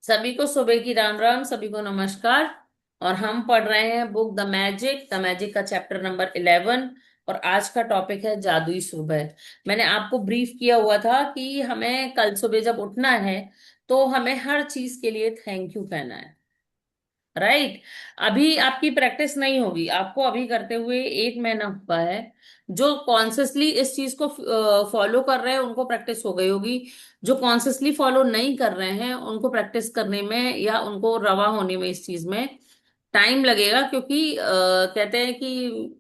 सभी को सुबह की राम राम, सभी को नमस्कार। और हम पढ़ रहे हैं बुक द मैजिक का चैप्टर नंबर 11। और आज का टॉपिक है जादुई सुबह। मैंने आपको ब्रीफ किया हुआ था कि हमें कल सुबह जब उठना है तो हमें हर चीज के लिए थैंक यू कहना है। राइट। अभी आपकी प्रैक्टिस नहीं होगी, आपको अभी करते हुए 1 महीना हुआ है। जो कॉन्शियसली इस चीज को फॉलो कर रहे हैं उनको प्रैक्टिस हो गई होगी। जो कॉन्शियसली फॉलो नहीं कर रहे हैं उनको प्रैक्टिस करने में या उनको रवा होने में इस चीज में टाइम लगेगा, क्योंकि कहते हैं कि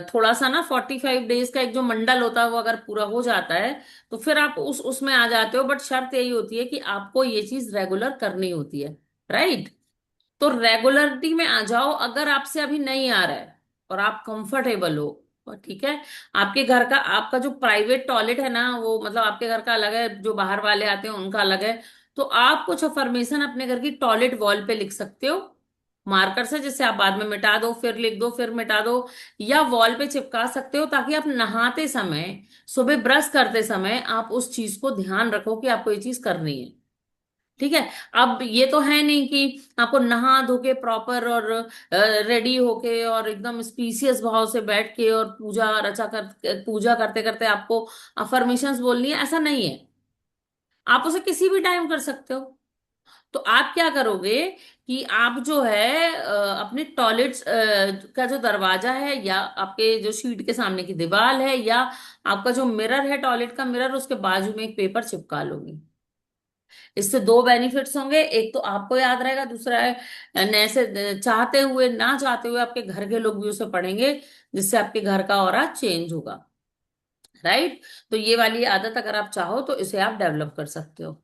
थोड़ा सा ना 45 डेज का एक जो मंडल होता है वो अगर पूरा हो जाता है तो फिर आप उसमें आ जाते हो। बट शर्त यही होती है कि आपको ये चीज रेगुलर करनी होती है। राइट। तो रेगुलरिटी में आ जाओ। अगर आपसे अभी नहीं आ रहा है और आप कंफर्टेबल हो तो ठीक है। आपके घर का आपका जो प्राइवेट टॉयलेट है ना, वो मतलब आपके घर का अलग है, जो बाहर वाले आते हैं उनका अलग है। तो आप कुछ अफर्मेशन अपने घर की टॉयलेट वॉल पे लिख सकते हो मार्कर से, जिससे आप बाद में मिटा दो, फिर लिख दो, फिर मिटा दो। या वॉल पे चिपका सकते हो ताकि आप नहाते समय, सुबह ब्रश करते समय आप उस चीज को ध्यान रखो कि आपको ये चीज करनी है। ठीक है। अब ये तो है नहीं कि आपको नहा धो के प्रॉपर और रेडी होके और एकदम स्पीसियस भाव से बैठ के और पूजा करते करते आपको अफर्मेशंस बोलनी है, ऐसा नहीं है। आप उसे किसी भी टाइम कर सकते हो। तो आप क्या करोगे कि आप जो है अपने टॉयलेट का जो दरवाजा है या आपके जो शीट के सामने की दीवार है या आपका जो मिरर है, टॉयलेट का मिरर, उसके बाजू में एक पेपर चिपका लोगे। इससे दो बेनिफिट्स होंगे। एक तो आपको याद रहेगा, दूसरा है नए से चाहते हुए ना चाहते हुए आपके घर के लोग भी उसे पढ़ेंगे, जिससे आपके घर का ऑरा चेंज होगा। राइट। तो ये वाली आदत अगर आप चाहो तो इसे आप डेवलप कर सकते हो।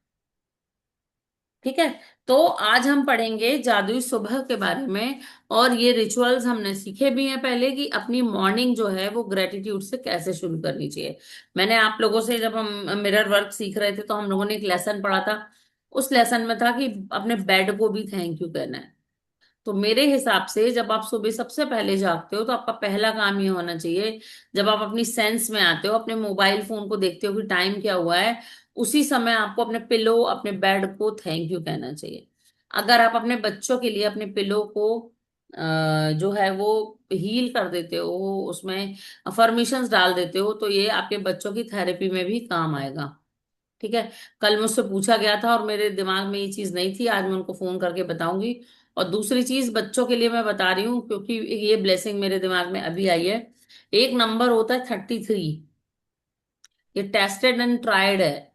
ठीक है। तो आज हम पढ़ेंगे जादुई सुबह के बारे में। और ये रिचुअल्स हमने सीखे भी हैं पहले कि अपनी मॉर्निंग जो है वो ग्रेटिट्यूड से कैसे शुरू करनी चाहिए। मैंने आप लोगों से, जब हम मिरर वर्क सीख रहे थे तो हम लोगों ने एक लेसन पढ़ा था। उस लेसन में था कि अपने बेड को भी थैंक यू कहना है। तो मेरे हिसाब से जब आप सुबह सबसे पहले जागते हो तो आपका पहला काम ये होना चाहिए, जब आप अपनी सेंस में आते हो, अपने मोबाइल फोन को देखते हो कि टाइम क्या हुआ है, उसी समय आपको अपने पिलो, अपने बेड को थैंक यू कहना चाहिए। अगर आप अपने बच्चों के लिए अपने पिलो को जो है वो हील कर देते हो, उसमें अफर्मेशंस डाल देते हो, तो ये आपके बच्चों की थेरेपी में भी काम आएगा। ठीक है। कल मुझसे पूछा गया था और मेरे दिमाग में ये चीज नहीं थी, आज मैं उनको फोन करके बताऊंगी। और दूसरी चीज बच्चों के लिए मैं बता रही हूँ क्योंकि ये ब्लेसिंग मेरे दिमाग में अभी आई है। एक नंबर होता है 33। ये टेस्टेड एंड ट्राइड है।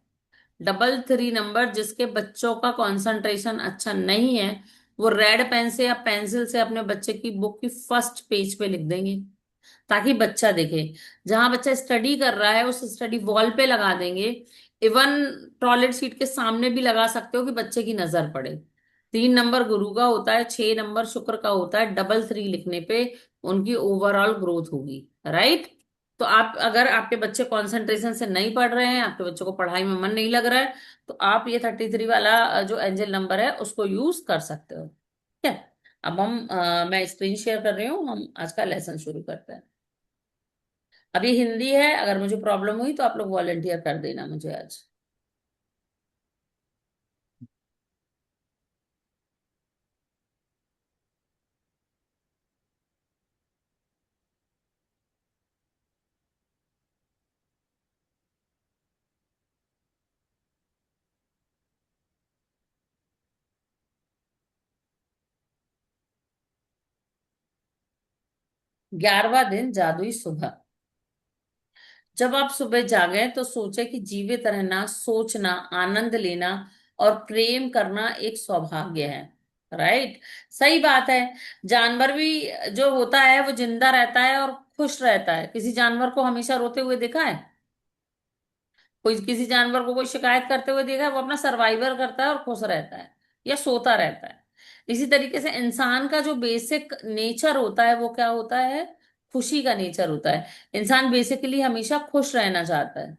डबल थ्री नंबर, जिसके बच्चों का कंसंट्रेशन अच्छा नहीं है, वो रेड पेन से या पेंसिल से अपने बच्चे की बुक की फर्स्ट पेज पे लिख देंगे ताकि बच्चा देखे। जहां बच्चा स्टडी कर रहा है उस स्टडी वॉल पे लगा देंगे। इवन टॉयलेट सीट के सामने भी लगा सकते हो कि बच्चे की नजर पड़े। 3 नंबर गुरु का होता है, 6 नंबर शुक्र का होता है। डबल थ्री लिखने पे उनकी ओवरऑल ग्रोथ होगी। राइट। तो आप, अगर आपके बच्चे कंसंट्रेशन से नहीं पढ़ रहे हैं, आपके बच्चों को पढ़ाई में मन नहीं लग रहा है, तो आप ये 33 वाला जो एंजल नंबर है उसको यूज कर सकते हो। ठीक है। अब मैं स्क्रीन शेयर कर रही हूँ, हम आज का लेसन शुरू करते हैं। अभी हिंदी है, अगर मुझे प्रॉब्लम हुई तो आप लोग वॉलेंटियर कर देना मुझे आज। 11वां दिन जादुई सुबह। जब आप सुबह जागें तो सोचे कि जीवित रहना, सोचना, आनंद लेना और प्रेम करना एक सौभाग्य है। राइट। सही बात है। जानवर भी जो होता है वो जिंदा रहता है और खुश रहता है। किसी जानवर को हमेशा रोते हुए देखा है? कोई किसी जानवर को कोई शिकायत करते हुए देखा है? वो अपना सर्वाइवर करता है और खुश रहता है या सोता रहता है। इसी तरीके से इंसान का जो बेसिक नेचर होता है वो क्या होता है? खुशी का नेचर होता है। इंसान बेसिकली हमेशा खुश रहना चाहता है।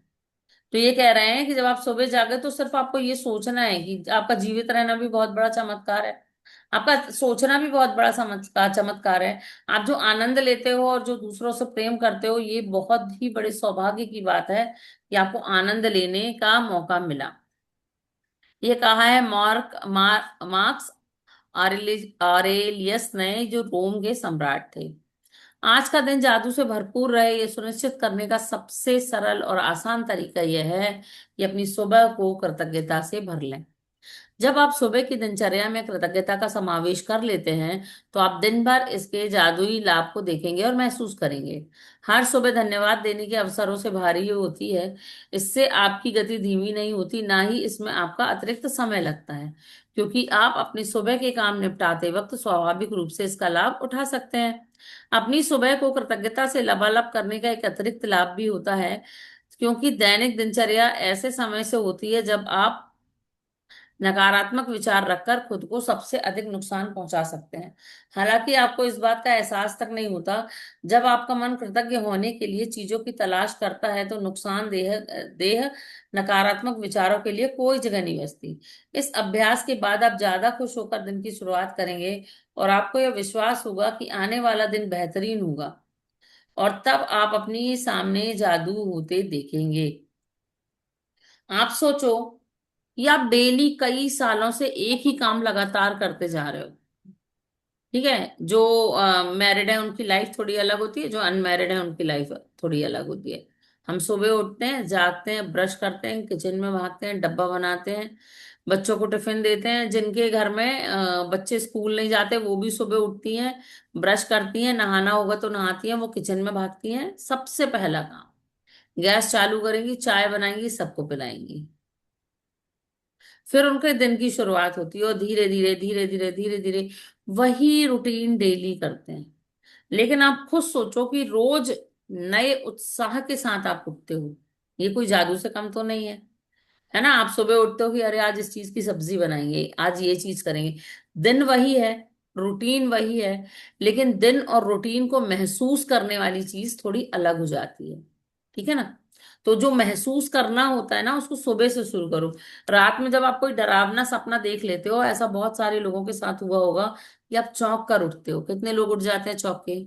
तो ये कह रहे हैं कि जब आप सुबह जागे तो सिर्फ आपको ये सोचना है कि आपका जीवित रहना भी बहुत बड़ा चमत्कार है। आपका सोचना भी बहुत बड़ा चमत्कार चमत्कार है। आप जो आनंद लेते हो और जो दूसरों से प्रेम करते हो, ये बहुत ही बड़े सौभाग्य की बात है कि आपको आनंद लेने का मौका मिला। ये कहा है मार्क्स ऑरेलियस ने, जो रोम के सम्राट थे। आज का दिन जादू से भरपूर रहे, ये सुनिश्चित करने का सबसे सरल और आसान तरीका यह है कि अपनी सुबह को कृतज्ञता से भर लें। जब आप सुबह की दिनचर्या में कृतज्ञता का समावेश कर लेते हैं, तो आप दिन भर इसके जादुई लाभ को देखेंगे और महसूस करेंगे। हर सुबह धन्यवाद देने के अवसरों से भारी होती है। इससे आपकी गति धीमी नहीं होती, ना ही इसमें आपका अतिरिक्त समय लगता है, क्योंकि आप अपनी सुबह के काम निपटाते वक्त स्वाभाविक रूप से इसका लाभ उठा सकते हैं। अपनी सुबह को कृतज्ञता से लबालब करने का एक अतिरिक्त लाभ भी होता है, क्योंकि दैनिक दिनचर्या ऐसे समय से होती है जब आप नकारात्मक विचार रखकर खुद को सबसे अधिक नुकसान पहुंचा सकते हैं। हालांकि आपको इस बात का एहसास तक नहीं होता। जब आपका मन कृतज्ञ होने के लिए चीजों की तलाश करता है, तो नुकसानदेह देह नकारात्मक विचारों के लिए कोई जगह नहीं बचती। इस अभ्यास के बाद आप ज्यादा खुश होकर दिन की शुरुआत करेंगे, और आपको यह विश्वास होगा कि आने वाला दिन बेहतरीन होगा, और तब आप अपनी सामने जादू होते देखेंगे। आप सोचो, या आप डेली कई सालों से एक ही काम लगातार करते जा रहे हो। ठीक है, जो मैरिड है उनकी लाइफ थोड़ी अलग होती है, जो अनमैरिड है उनकी लाइफ थोड़ी अलग होती है। हम सुबह उठते हैं, जागते हैं, ब्रश करते हैं, किचन में भागते हैं, डब्बा बनाते हैं, बच्चों को टिफिन देते हैं। जिनके घर में बच्चे स्कूल नहीं जाते, वो भी सुबह उठती हैं, ब्रश करती हैं, नहाना होगा तो नहाती हैं, वो किचन में भागती हैं। सबसे पहला काम, गैस चालू करेंगी, चाय बनाएंगी, सबको पिलाएंगी। फिर उनके दिन की शुरुआत होती है, और धीरे धीरे धीरे धीरे धीरे धीरे वही रूटीन डेली करते हैं। लेकिन आप खुद सोचो कि रोज नए उत्साह के साथ आप उठते हो। ये कोई जादू से कम तो नहीं है ना? आप सुबह उठते हो कि अरे आज इस चीज की सब्जी बनाएंगे, आज ये चीज करेंगे। दिन वही है, रूटीन वही है, लेकिन दिन और रूटीन को महसूस करने वाली चीज थोड़ी अलग हो जाती है। ठीक है ना? तो जो महसूस करना होता है ना, उसको सुबह से शुरू करो। रात में जब आप कोई डरावना सपना देख लेते हो, ऐसा बहुत सारे लोगों के साथ हुआ होगा कि आप चौंक कर उठते हो। कितने लोग उठ जाते हैं चौंक के?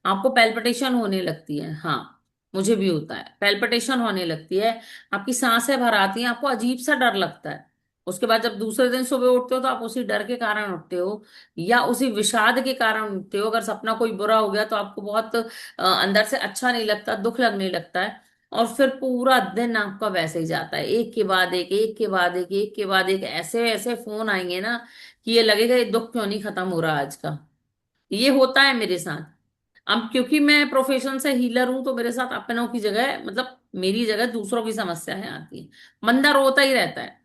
आपको पैल्पिटेशन होने लगती है। हाँ, मुझे भी होता है, पैल्पिटेशन होने लगती है। आपकी सांसें भर आती हैं, आपको अजीब सा डर लगता है। उसके बाद जब दूसरे दिन सुबह उठते हो, तो आप उसी डर के कारण उठते हो, या उसी विषाद के कारण उठते हो। अगर सपना कोई बुरा हो गया, तो आपको बहुत अंदर से अच्छा नहीं लगता, दुख लगने लगता है। और फिर पूरा दिन आपका वैसे ही जाता है, एक के बाद एक, एक के बाद एक के बाद एक, ऐसे ऐसे फोन आएंगे ना कि ये लगेगा ये दुख क्यों नहीं खत्म हो रहा आज का। ये होता है मेरे साथ। अब क्योंकि मैं प्रोफेशन से हीलर हूं, तो मेरे साथ अपनों की जगह, मतलब मेरी जगह दूसरों की समस्याएं आती हैं। बंदा रोता ही रहता है।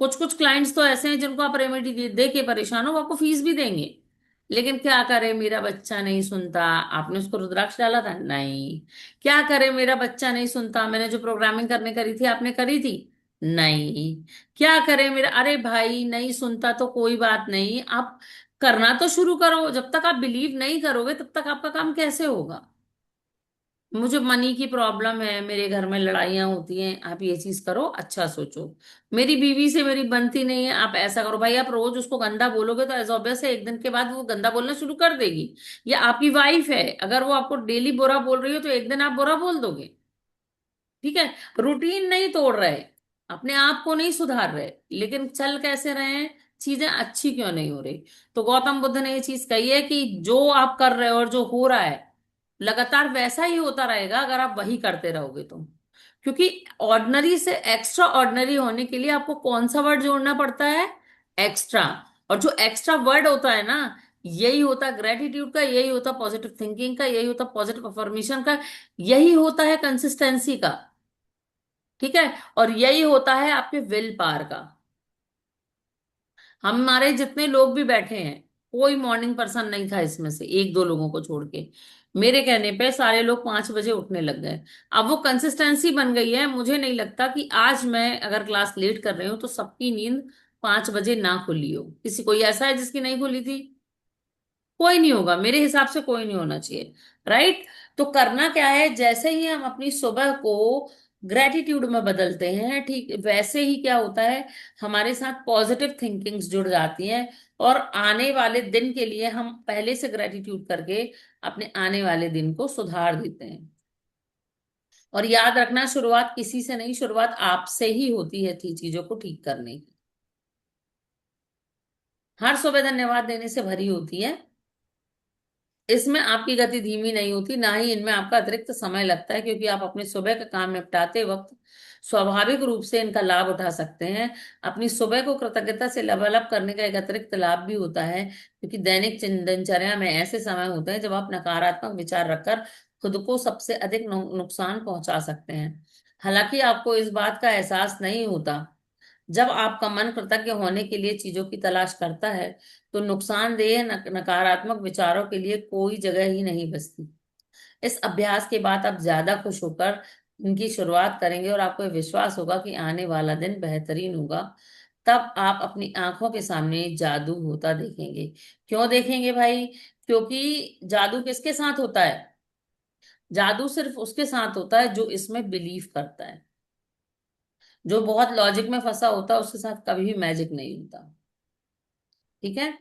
कुछ कुछ क्लाइंट्स तो ऐसे हैं जिनको आप रेमेडी दे के परेशान हो, वो आपको फीस भी देंगे। लेकिन क्या करे, मेरा बच्चा नहीं सुनता। आपने उसको रुद्राक्ष डाला था? नहीं। क्या करे, मेरा बच्चा नहीं सुनता। मैंने जो प्रोग्रामिंग करने करी थी, आपने करी थी? नहीं। क्या करे मेरा, अरे भाई नहीं सुनता तो कोई बात नहीं, आप करना तो शुरू करो। जब तक आप बिलीव नहीं करोगे, तब तक आपका काम कैसे होगा? मुझे मनी की प्रॉब्लम है, मेरे घर में लड़ाइयां होती हैं, आप ये चीज करो, अच्छा सोचो। मेरी बीवी से मेरी बनती नहीं है, आप ऐसा करो। भाई आप रोज उसको गंदा बोलोगे, तो एज ऑब्वियस है एक दिन के बाद वो गंदा बोलना शुरू कर देगी। या आपकी वाइफ है, अगर वो आपको डेली बुरा बोल रही हो, तो एक दिन आप बुरा बोल दोगे। ठीक है? रूटीन नहीं तोड़ रहे, अपने आप को नहीं सुधार रहे, लेकिन चल कैसे रहे हैं, चीजें अच्छी क्यों नहीं हो रही? तो गौतम बुद्ध ने ये चीज कही है कि जो आप कर रहे हो और जो हो रहा है, लगातार वैसा ही होता रहेगा अगर आप वही करते रहोगे तो। क्योंकि ऑर्डिनरी से एक्स्ट्रा ऑर्डिनरी होने के लिए आपको कौन सा वर्ड जोड़ना पड़ता है? एक्स्ट्रा। और जो एक्स्ट्रा वर्ड होता है ना, यही होता ग्रेटिट्यूड का, यही होता पॉजिटिव थिंकिंग का, यही होता पॉजिटिव अफर्मेशन का, यही होता है कंसिस्टेंसी का। ठीक है? और यही होता है आपके विल पावर का। हमारे जितने लोग भी बैठे हैं, कोई मॉर्निंग पर्सन नहीं था इसमें से, एक दो लोगों को छोड़ के। मेरे कहने पे सारे लोग 5 बजे उठने लग गए। अब वो कंसिस्टेंसी बन गई है। मुझे नहीं लगता कि आज मैं अगर क्लास लेट कर रही हूँ, तो सबकी नींद 5 बजे ना खुली हो। किसी कोई ऐसा है जिसकी नहीं खुली थी? कोई नहीं होगा, मेरे हिसाब से कोई नहीं होना चाहिए। राइट? तो करना क्या है, जैसे ही हम अपनी सुबह को ग्रेटिट्यूड में बदलते हैं, ठीक वैसे ही क्या होता है, हमारे साथ पॉजिटिव थिंकिंग्स जुड़ जाती हैं। और आने वाले दिन के लिए हम पहले से ग्रेटिट्यूड करके अपने आने वाले दिन को सुधार देते हैं। और याद रखना, शुरुआत किसी से नहीं, शुरुआत आपसे ही होती है थी चीजों को ठीक करने की। हर सुबह धन्यवाद देने से भरी होती है। इसमें आपकी गति धीमी नहीं होती, ना ही इनमें आपका अतिरिक्त समय लगता है, क्योंकि आप अपने सुबह का काम निपटाते वक्त स्वाभाविक रूप से इनका लाभ उठा सकते हैं। अपनी सुबह को कृतज्ञता से लेवल अप करने का एक अतिरिक्त लाभ भी होता है, क्योंकि दैनिक दिनचर्या में ऐसे समय होते हैं जब आप नकारात्मक विचार रखकर खुद को सबसे अधिक नुकसान पहुंचा सकते हैं। हालांकि आपको इस बात का एहसास नहीं होता। जब आपका मन कृतज्ञ होने के लिए चीजों की तलाश करता है, तो नुकसानदेह नकारात्मक विचारों के लिए कोई जगह ही नहीं बचती। इस अभ्यास के बाद आप ज्यादा खुश होकर इनकी शुरुआत करेंगे, और आपको विश्वास होगा कि आने वाला दिन बेहतरीन होगा। तब आप अपनी आंखों के सामने जादू होता देखेंगे। क्यों देखेंगे भाई? क्योंकि जादू किसके साथ होता है? जादू सिर्फ उसके साथ होता है जो इसमें बिलीव करता है। जो बहुत लॉजिक में फंसा होता है उसके साथ कभी भी मैजिक नहीं होता। ठीक है।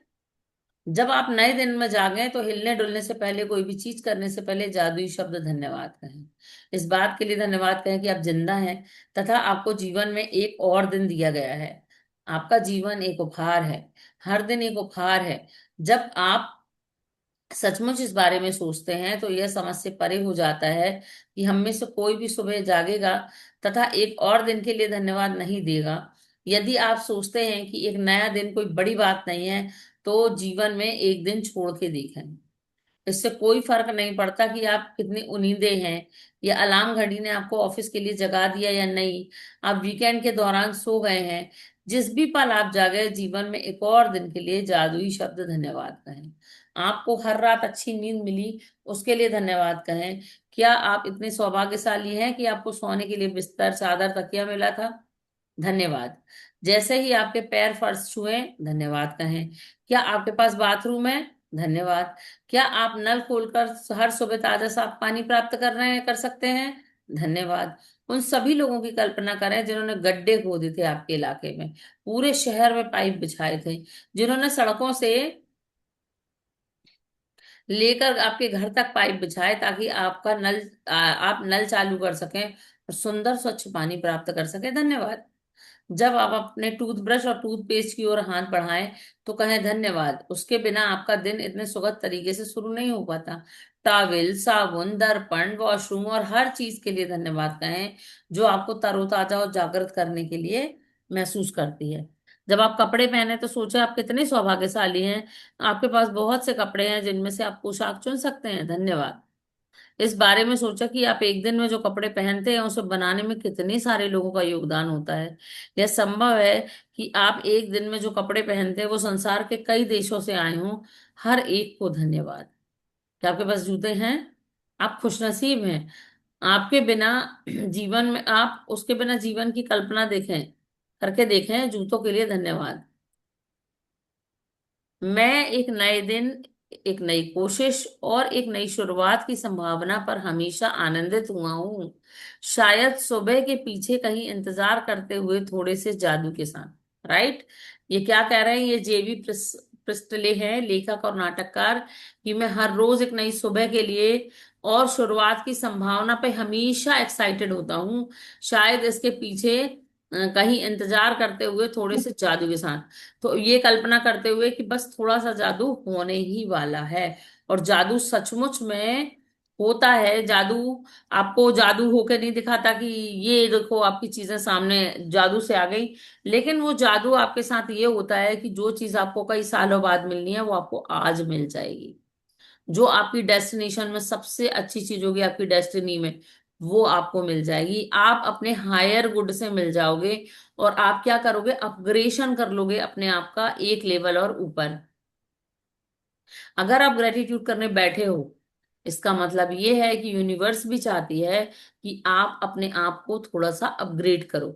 जब आप नए दिन में जागें तो हिलने डुलने से पहले, कोई भी चीज करने से पहले जादुई शब्द धन्यवाद कहें। इस बात के लिए धन्यवाद कहें कि आप जिंदा हैं, तथा आपको जीवन में एक और दिन दिया गया है। आपका जीवन एक उपहार है। हर दिन एक उपहार है। जब आप सचमुच इस बारे में सोचते हैं तो यह समझ से परे हो जाता है कि हम में से कोई भी सुबह जागेगा तथा एक और दिन के लिए धन्यवाद नहीं देगा। यदि आप सोचते हैं कि एक नया दिन कोई बड़ी बात नहीं है, तो जीवन में एक दिन छोड़ के देखें। इससे कोई फर्क नहीं पड़ता कि आप कितनी उम्मीदें हैं, या अलार्म घड़ी ने आपको ऑफिस के लिए जगा दिया या नहीं, आप वीकेंड के दौरान सो गए हैं। जिस भी पल आप जागे, जीवन में एक और दिन के लिए जादुई शब्द धन्यवाद कहें। आपको हर रात अच्छी नींद मिली, उसके लिए धन्यवाद कहें। क्या आप इतने सौभाग्यशाली हैं कि आपको सोने के लिए बिस्तर, चादर, तकिया मिला था? धन्यवाद। जैसे ही आपके पैर फर्श छुए, धन्यवाद कहें। क्या आपके पास बाथरूम है? धन्यवाद। क्या आप नल खोलकर हर सुबह ताजा साफ पानी प्राप्त कर रहे हैं, कर सकते हैं? धन्यवाद। उन सभी लोगों की कल्पना करें जिन्होंने गड्ढे खोदे थे आपके इलाके में, पूरे शहर में पाइप बिछाए थे, जिन्होंने सड़कों से लेकर आपके घर तक पाइप बिछाए ताकि आपका आप नल चालू कर सकें और सुंदर स्वच्छ पानी प्राप्त कर सकें। धन्यवाद। जब आप अपने टूथब्रश और टूथपेस्ट की ओर हाथ बढ़ाएं, तो कहें धन्यवाद। उसके बिना आपका दिन इतने सुखद तरीके से शुरू नहीं हो पाता। टॉवेल, साबुन, दर्पण, वॉशरूम और हर चीज के लिए धन्यवाद कहें जो आपको तरोताजा और जागृत करने के लिए महसूस करती है। जब आप कपड़े पहने तो सोचे आप कितने सौभाग्यशाली हैं। आपके पास बहुत से कपड़े हैं जिनमें से आप पोशाक चुन सकते हैं। धन्यवाद। इस बारे में सोचा कि आप एक दिन में जो कपड़े पहनते हैं उसे बनाने में कितने सारे लोगों का योगदान होता है। यह संभव है कि आप एक दिन में जो कपड़े पहनते हैं वो संसार के कई देशों से आए हों। हर एक को धन्यवाद। क्या आपके पास जूते हैं? आप खुशनसीब हैं। आपके बिना जीवन में, आप उसके बिना जीवन की कल्पना देखें, करके देखें। जूतों के लिए धन्यवाद। मैं एक नए दिन, एक नई कोशिश और एक नई शुरुआत की संभावना पर हमेशा आनंदित हुआ हूँ। शायद सुबह के पीछे कहीं इंतजार करते हुए थोड़े से जादू के साथ। राइट। ये क्या कह रहे हैं? ये जेबी प्रिस्टले हैं, लेखक और नाटककार। कि मैं हर रोज एक नई सुबह के लिए और शुरुआत की संभावना पे हमेशा एक्साइटेड होता हूँ। शायद इसके पीछे कहीं इंतजार करते हुए थोड़े से जादू के साथ। तो ये कल्पना करते हुए कि बस थोड़ा सा जादू होने ही वाला है। और जादू सचमुच में होता है। जादू आपको जादू होके नहीं दिखाता कि ये देखो आपकी चीजें सामने जादू से आ गई। लेकिन वो जादू आपके साथ ये होता है कि जो चीज आपको कई सालों बाद मिलनी है वो आपको आज मिल जाएगी। जो आपकी डेस्टिनेशन में सबसे अच्छी चीज होगी, आपकी डेस्टिनी में, वो आपको मिल जाएगी। आप अपने हायर गुड से मिल जाओगे। और आप क्या करोगे? अपग्रेशन कर लोगे अपने आप का एक लेवल और ऊपर। अगर आप ग्रेटिट्यूड करने बैठे हो, इसका मतलब ये है कि यूनिवर्स भी चाहती है कि आप अपने आप को थोड़ा सा अपग्रेड करो,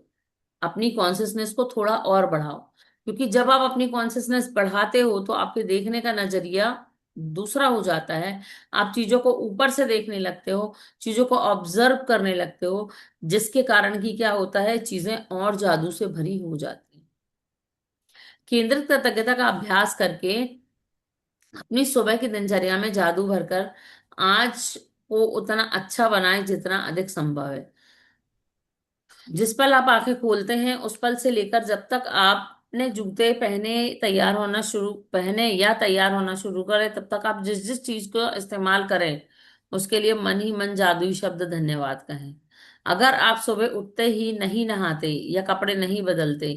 अपनी कॉन्शियसनेस को थोड़ा और बढ़ाओ। क्योंकि जब आप अपनी कॉन्शियसनेस बढ़ाते हो तो आपके देखने का नजरिया दूसरा हो जाता है। आप चीजों को ऊपर से देखने लगते हो, चीजों को ऑब्जर्व करने लगते हो, जिसके कारण कि क्या होता है, चीजें और जादू से भरी हो जाती हैं। केंद्रित कृतज्ञता का अभ्यास करके अपनी सुबह की दिनचर्या में जादू भरकर आज को उतना अच्छा बनाए जितना अधिक संभव है। जिस पल आप आंखें खोलते हैं उस पल से लेकर जब तक आप अपने जूते पहने या तैयार होना शुरू करें, तब तक आप जिस जिस चीज को इस्तेमाल करें उसके लिए मन ही मन जादुई शब्द धन्यवाद कहें। अगर आप सुबह उठते ही नहीं नहाते या कपड़े नहीं बदलते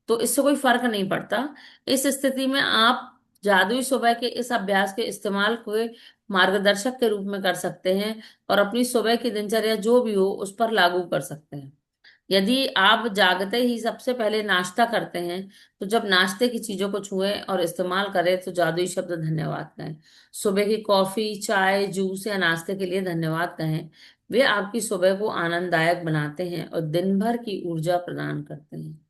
तो इससे कोई फर्क नहीं पड़ता। इस स्थिति में आप जादुई सुबह के इस अभ्यास के इस्तेमाल को मार्गदर्शक के रूप में कर सकते हैं और अपनी सुबह की दिनचर्या जो भी हो उस पर लागू कर सकते हैं। यदि आप जागते ही सबसे पहले नाश्ता करते हैं तो जब नाश्ते की चीजों को छुएं और इस्तेमाल करें तो जादुई शब्द धन्यवाद कहें। सुबह की कॉफी, चाय, जूस या नाश्ते के लिए धन्यवाद कहें। वे आपकी सुबह को आनंददायक बनाते हैं और दिन भर की ऊर्जा प्रदान करते हैं।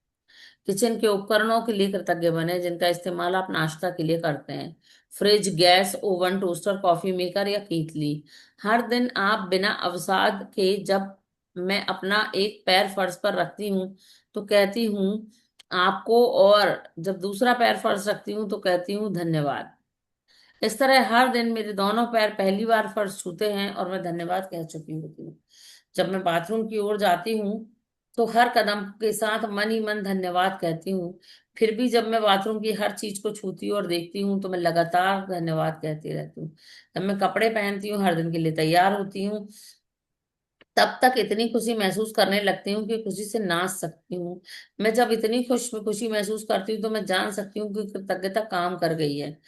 किचन के उपकरणों के लिए कृतज्ञ बने जिनका इस्तेमाल आप नाश्ता के लिए करते हैं। Fridge, gas, oven, toaster, coffee maker या केतली। हर दिन आप बिना अवसाद के, जब मैं अपना एक पैर फर्श पर रखती हूँ तो कहती हूँ आपको, और जब दूसरा पैर फर्श रखती हूँ तो कहती हूँ धन्यवाद। इस तरह हर दिन मेरे दोनों पैर पहली बार फर्श छूते हैं और मैं धन्यवाद कह चुकी होती हूँ। जब मैं बाथरूम की ओर जाती हूँ तो हर कदम के साथ मन ही मन धन्यवाद कहती हूँ। फिर भी जब मैं बाथरूम की हर चीज को छूती हूँ और देखती हूँ तो मैं लगातार धन्यवाद कहती रहती हूँ। जब मैं कपड़े पहनती हूँ, हर दिन के लिए तैयार होती हूँ, तब तक इतनी खुशी महसूस करने लगती हूँ कि खुशी से नाच सकती हूँ। मैं जब इतनी खुशी महसूस करती हूँ तो मैं जान सकती हूँ कि कृतज्ञता काम कर गई है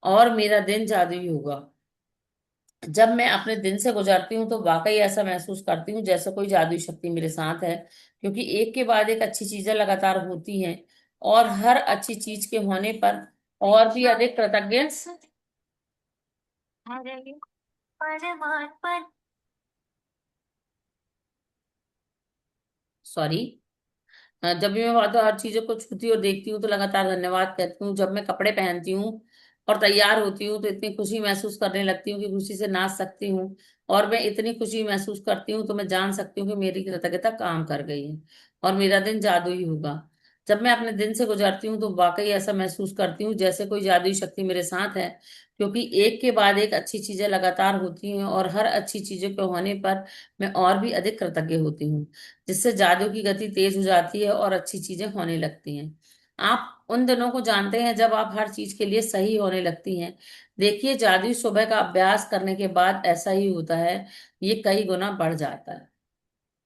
और मेरा दिन जादुई होगा। जब मैं अपने दिन से गुजरती हूँ तो वाकई ऐसा महसूस करती हूँ जैसे कोई जादुई शक्ति मेरे साथ है, क्योंकि एक के बाद एक अच्छी चीजें लगातार होती हैं और हर अच्छी चीज के होने पर और भी अधिक कृतज्ञ। सॉरी। जब भी मैं बात हर चीजों को छूती और देखती हूँ तो लगातार धन्यवाद कहती हूँ। जब मैं कपड़े पहनती हूँ और तैयार होती हूँ तो इतनी खुशी महसूस करने लगती हूँ कि खुशी से नाच सकती हूँ। और मैं इतनी खुशी महसूस करती हूँ तो मैं जान सकती हूँ कि मेरी कृतज्ञता काम कर गई है और मेरा दिन जादुई होगा। जब मैं अपने दिन से गुजरती हूँ तो वाकई ऐसा महसूस करती हूँ जैसे कोई जादुई शक्ति मेरे साथ है, क्योंकि एक के बाद एक अच्छी चीजें लगातार होती हैं और हर अच्छी चीजों के होने पर मैं और भी अधिक कृतज्ञ होती हूँ, जिससे जादू की गति तेज हो जाती है और अच्छी चीजें होने लगती हैं। आप उन दिनों को जानते हैं जब आप हर चीज के लिए सही होने लगती हैं। देखिए, जादुई सुबह का अभ्यास करने के बाद ऐसा ही होता है, ये कई गुना बढ़ जाता है।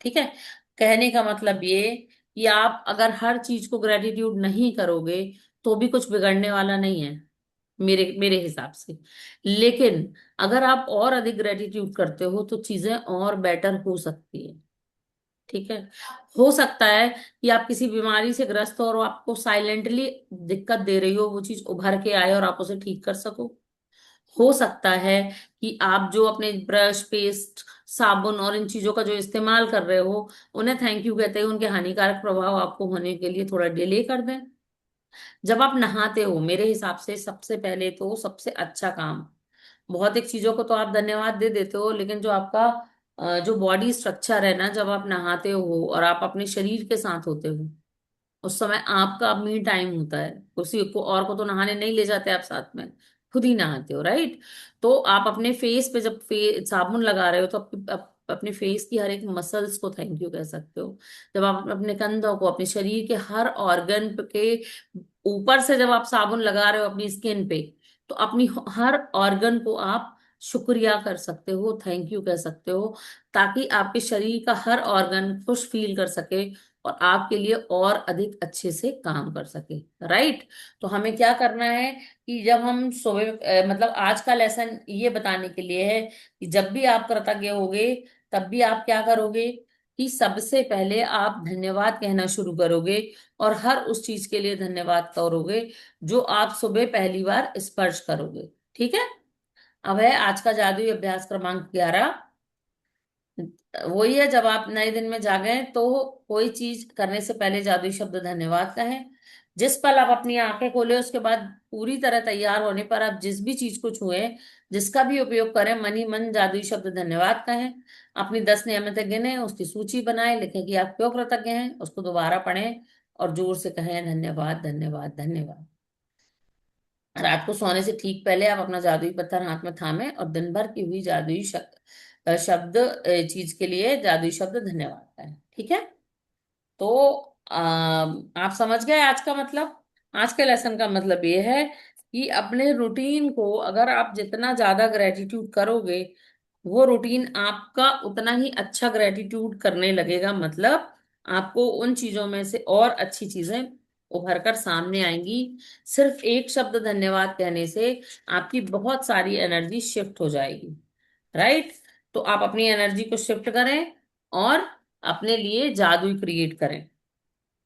ठीक है। कहने का मतलब ये कि आप अगर हर चीज को ग्रेटिट्यूड नहीं करोगे तो भी कुछ बिगड़ने वाला नहीं है, मेरे मेरे हिसाब से। लेकिन अगर आप और अधिक ग्रेटिट्यूड करते हो तो चीजें और बेटर हो सकती है। ठीक है। हो सकता है कि आप किसी बीमारी से ग्रस्त हो और वो आपको साइलेंटली दिक्कत दे रही हो, वो चीज उभर के आए और आप उसे ठीक कर सको। हो सकता है कि आप जो अपने ब्रश, पेस्ट, साबुन और इन चीजों का जो इस्तेमाल कर रहे हो, उन्हें थैंक यू कहते हैं उनके हानिकारक प्रभाव आपको होने के लिए थोड़ा डिले कर दें। जब आप नहाते हो, मेरे हिसाब से सबसे पहले तो सबसे अच्छा काम, बहुत एक चीजों को तो आप धन्यवाद दे देते हो, लेकिन जो आपका जो बॉडी स्ट्रक्चर है ना, जब आप नहाते हो और आप अपने शरीर के साथ होते हो, उस समय आपका मी टाइम होता है। किसी को और को तो नहाने नहीं ले जाते आप साथ में, खुद ही नहाते हो, राइट। तो आप अपने फेस पे जब साबुन लगा रहे हो तो अपने फेस की हर एक मसल्स को थैंक यू कह सकते हो। जब आप अपने कंधों को, अपने शरीर के हर ऑर्गन के ऊपर से जब आप साबुन लगा रहे हो अपनी स्किन पे, तो अपनी हर ऑर्गन को आप शुक्रिया कर सकते हो, थैंक यू कह सकते हो, ताकि आपके शरीर का हर ऑर्गन खुश फील कर सके और आपके लिए और अधिक अच्छे से काम कर सके, राइट। तो हमें क्या करना है कि जब हम सुबह मतलब आज का लेसन ये बताने के लिए है कि जब भी आप कृतज्ञ होगे तब भी आप क्या करोगे कि सबसे पहले आप धन्यवाद कहना शुरू करोगे और हर उस चीज के लिए धन्यवाद करोगे जो आप सुबह पहली बार स्पर्श करोगे। ठीक है। अब है आज का जादुई अभ्यास क्रमांक 11। वही है, जब आप नए दिन में जागे तो कोई चीज करने से पहले जादुई शब्द धन्यवाद कहें। जिस पल आप अपनी आंखें खोले उसके बाद पूरी तरह तैयार होने पर आप जिस भी चीज को छुएं, जिसका भी उपयोग करें, मन ही मन जादुई शब्द धन्यवाद कहें। अपनी 10 नियमित गिने, उसकी सूची बनाएं, लिखें कि आप क्यों कृतज्ञ हैं, उसको दोबारा पढ़ें और जोर से कहें धन्यवाद धन्यवाद धन्यवाद। रात को सोने से ठीक पहले आप अपना जादुई पत्थर हाथ में थामे और दिन भर की हुई जादुई शब्द चीज के लिए जादुई शब्द धन्यवाद है। ठीक है। तो आप समझ गए आज का मतलब? आज के लेसन का मतलब ये है कि अपने रूटीन को अगर आप जितना ज्यादा ग्रेटिट्यूड करोगे, वो रूटीन आपका उतना ही अच्छा ग्रेटिट्यूड करने लगेगा। मतलब आपको उन चीजों में से और अच्छी चीजें उभर कर सामने आएंगी। सिर्फ एक शब्द धन्यवाद कहने से आपकी बहुत सारी एनर्जी शिफ्ट हो जाएगी। राइट? तो आप अपनी एनर्जी को शिफ्ट करें और अपने लिए जादू क्रिएट करें।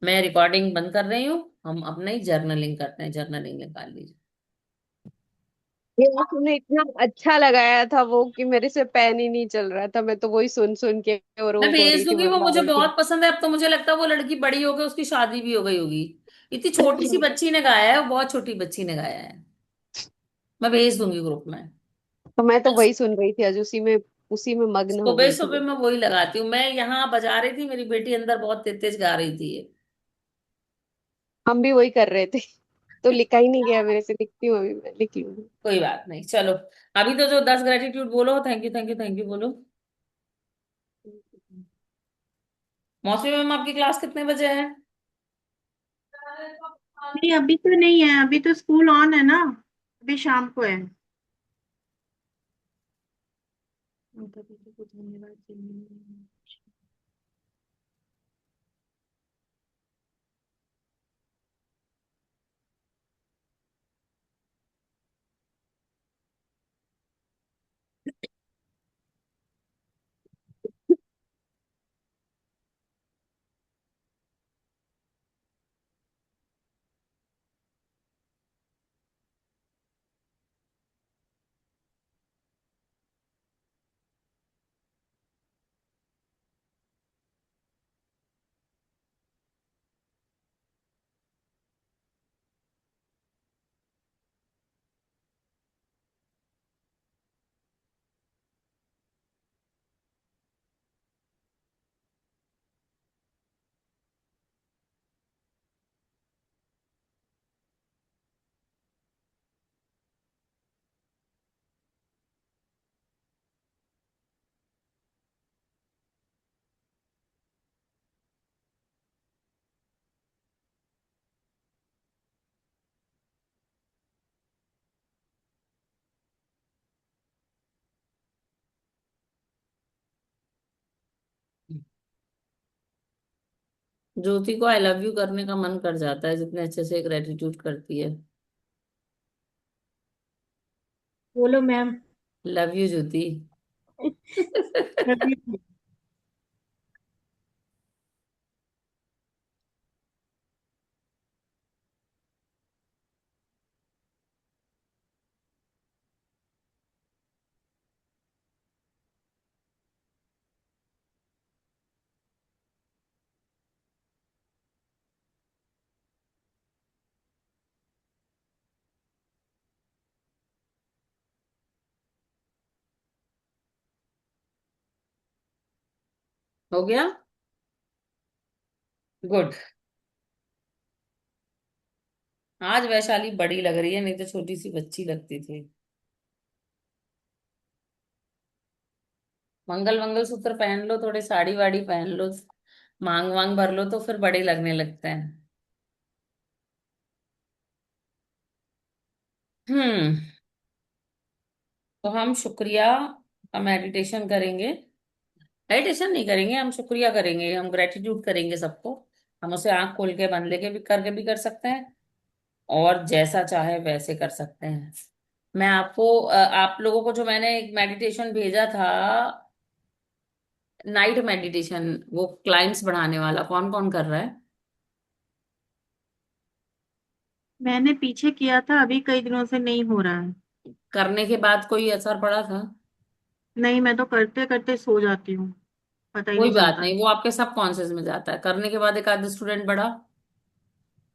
मैं रिकॉर्डिंग बंद कर रही हूँ। हम अपना ही जर्नलिंग करते हैं। जर्नलिंग निकाल लीजिए। ये तुमने इतना अच्छा लगाया था वो कि मेरे से पेन ही नहीं चल रहा था। मैं तो वही सुन सुन के और मैं वो हो भेज रही थी, दूंगी, वो बता मुझे रही थी। बहुत पसंद है। अब तो मुझे लगता है वो लड़की बड़ी हो गई, उसकी शादी भी हो गई होगी। इतनी छोटी सी बच्ची ने गाया है, वो बहुत छोटी बच्ची ने गाया है। मैं भेज दूंगी ग्रुप में। तो मैं तो वही सुन रही थी, आज उसी में मग्न हो सुबह गई थी सुबह मैं। मैं वही लगाती हूँ। मैं यहाँ बजा रही थी, मेरी बेटी अंदर बहुत तेज तेज गा रही थी। हम भी वही कर रहे थे। तो लिखा ही नहीं गया मेरे से, लिखती हूँ अभी, मैं लिख लूंगी। कोई बात नहीं, चलो। अभी तो जो 10 ग्रेटिट्यूड बोलो, thank you thank you thank you बोलो। मौसमी मैम, आपकी क्लास कितने बजे है? नहीं, अभी तो नहीं है, अभी तो स्कूल ऑन है ना। अभी शाम को है। माता पिता को धन्यवाद देने। ज्योति को आई लव यू करने का मन कर जाता है, जितने अच्छे से ग्रेटिट्यूड करती है। बोलो मैम। लव यू ज्योति। अभी हो गया। गुड। आज वैशाली बड़ी लग रही है, नहीं तो छोटी सी बच्ची लगती थी। मंगल मंगल सूत्र पहन लो, थोड़ी साड़ी वाड़ी पहन लो, मांग वांग भर लो, तो फिर बड़े लगने लगते हैं। हम्म। तो हम शुक्रिया का मेडिटेशन करेंगे। मेडिटेशन नहीं करेंगे, हम शुक्रिया करेंगे, हम ग्रेटिट्यूड करेंगे सबको। हम उसे आंख खोल के बंद लेके भी कर सकते हैं, और जैसा चाहे वैसे कर सकते हैं। मैं आपको आप लोगों को जो मैंने एक मेडिटेशन भेजा था, नाइट मेडिटेशन, वो क्लाइंट्स बढ़ाने वाला, कौन कौन कर रहा है? मैंने पीछे किया था, अभी कई दिनों से नहीं हो रहा है। करने के बाद कोई असर पड़ा था? नहीं, मैं तो करते करते सो जाती हूँ, पता ही कोई नहीं बात चलता। नहीं, वो आपके सब कॉन्शियस में जाता है। करने के बाद एक आध स्टूडेंट बढ़ा।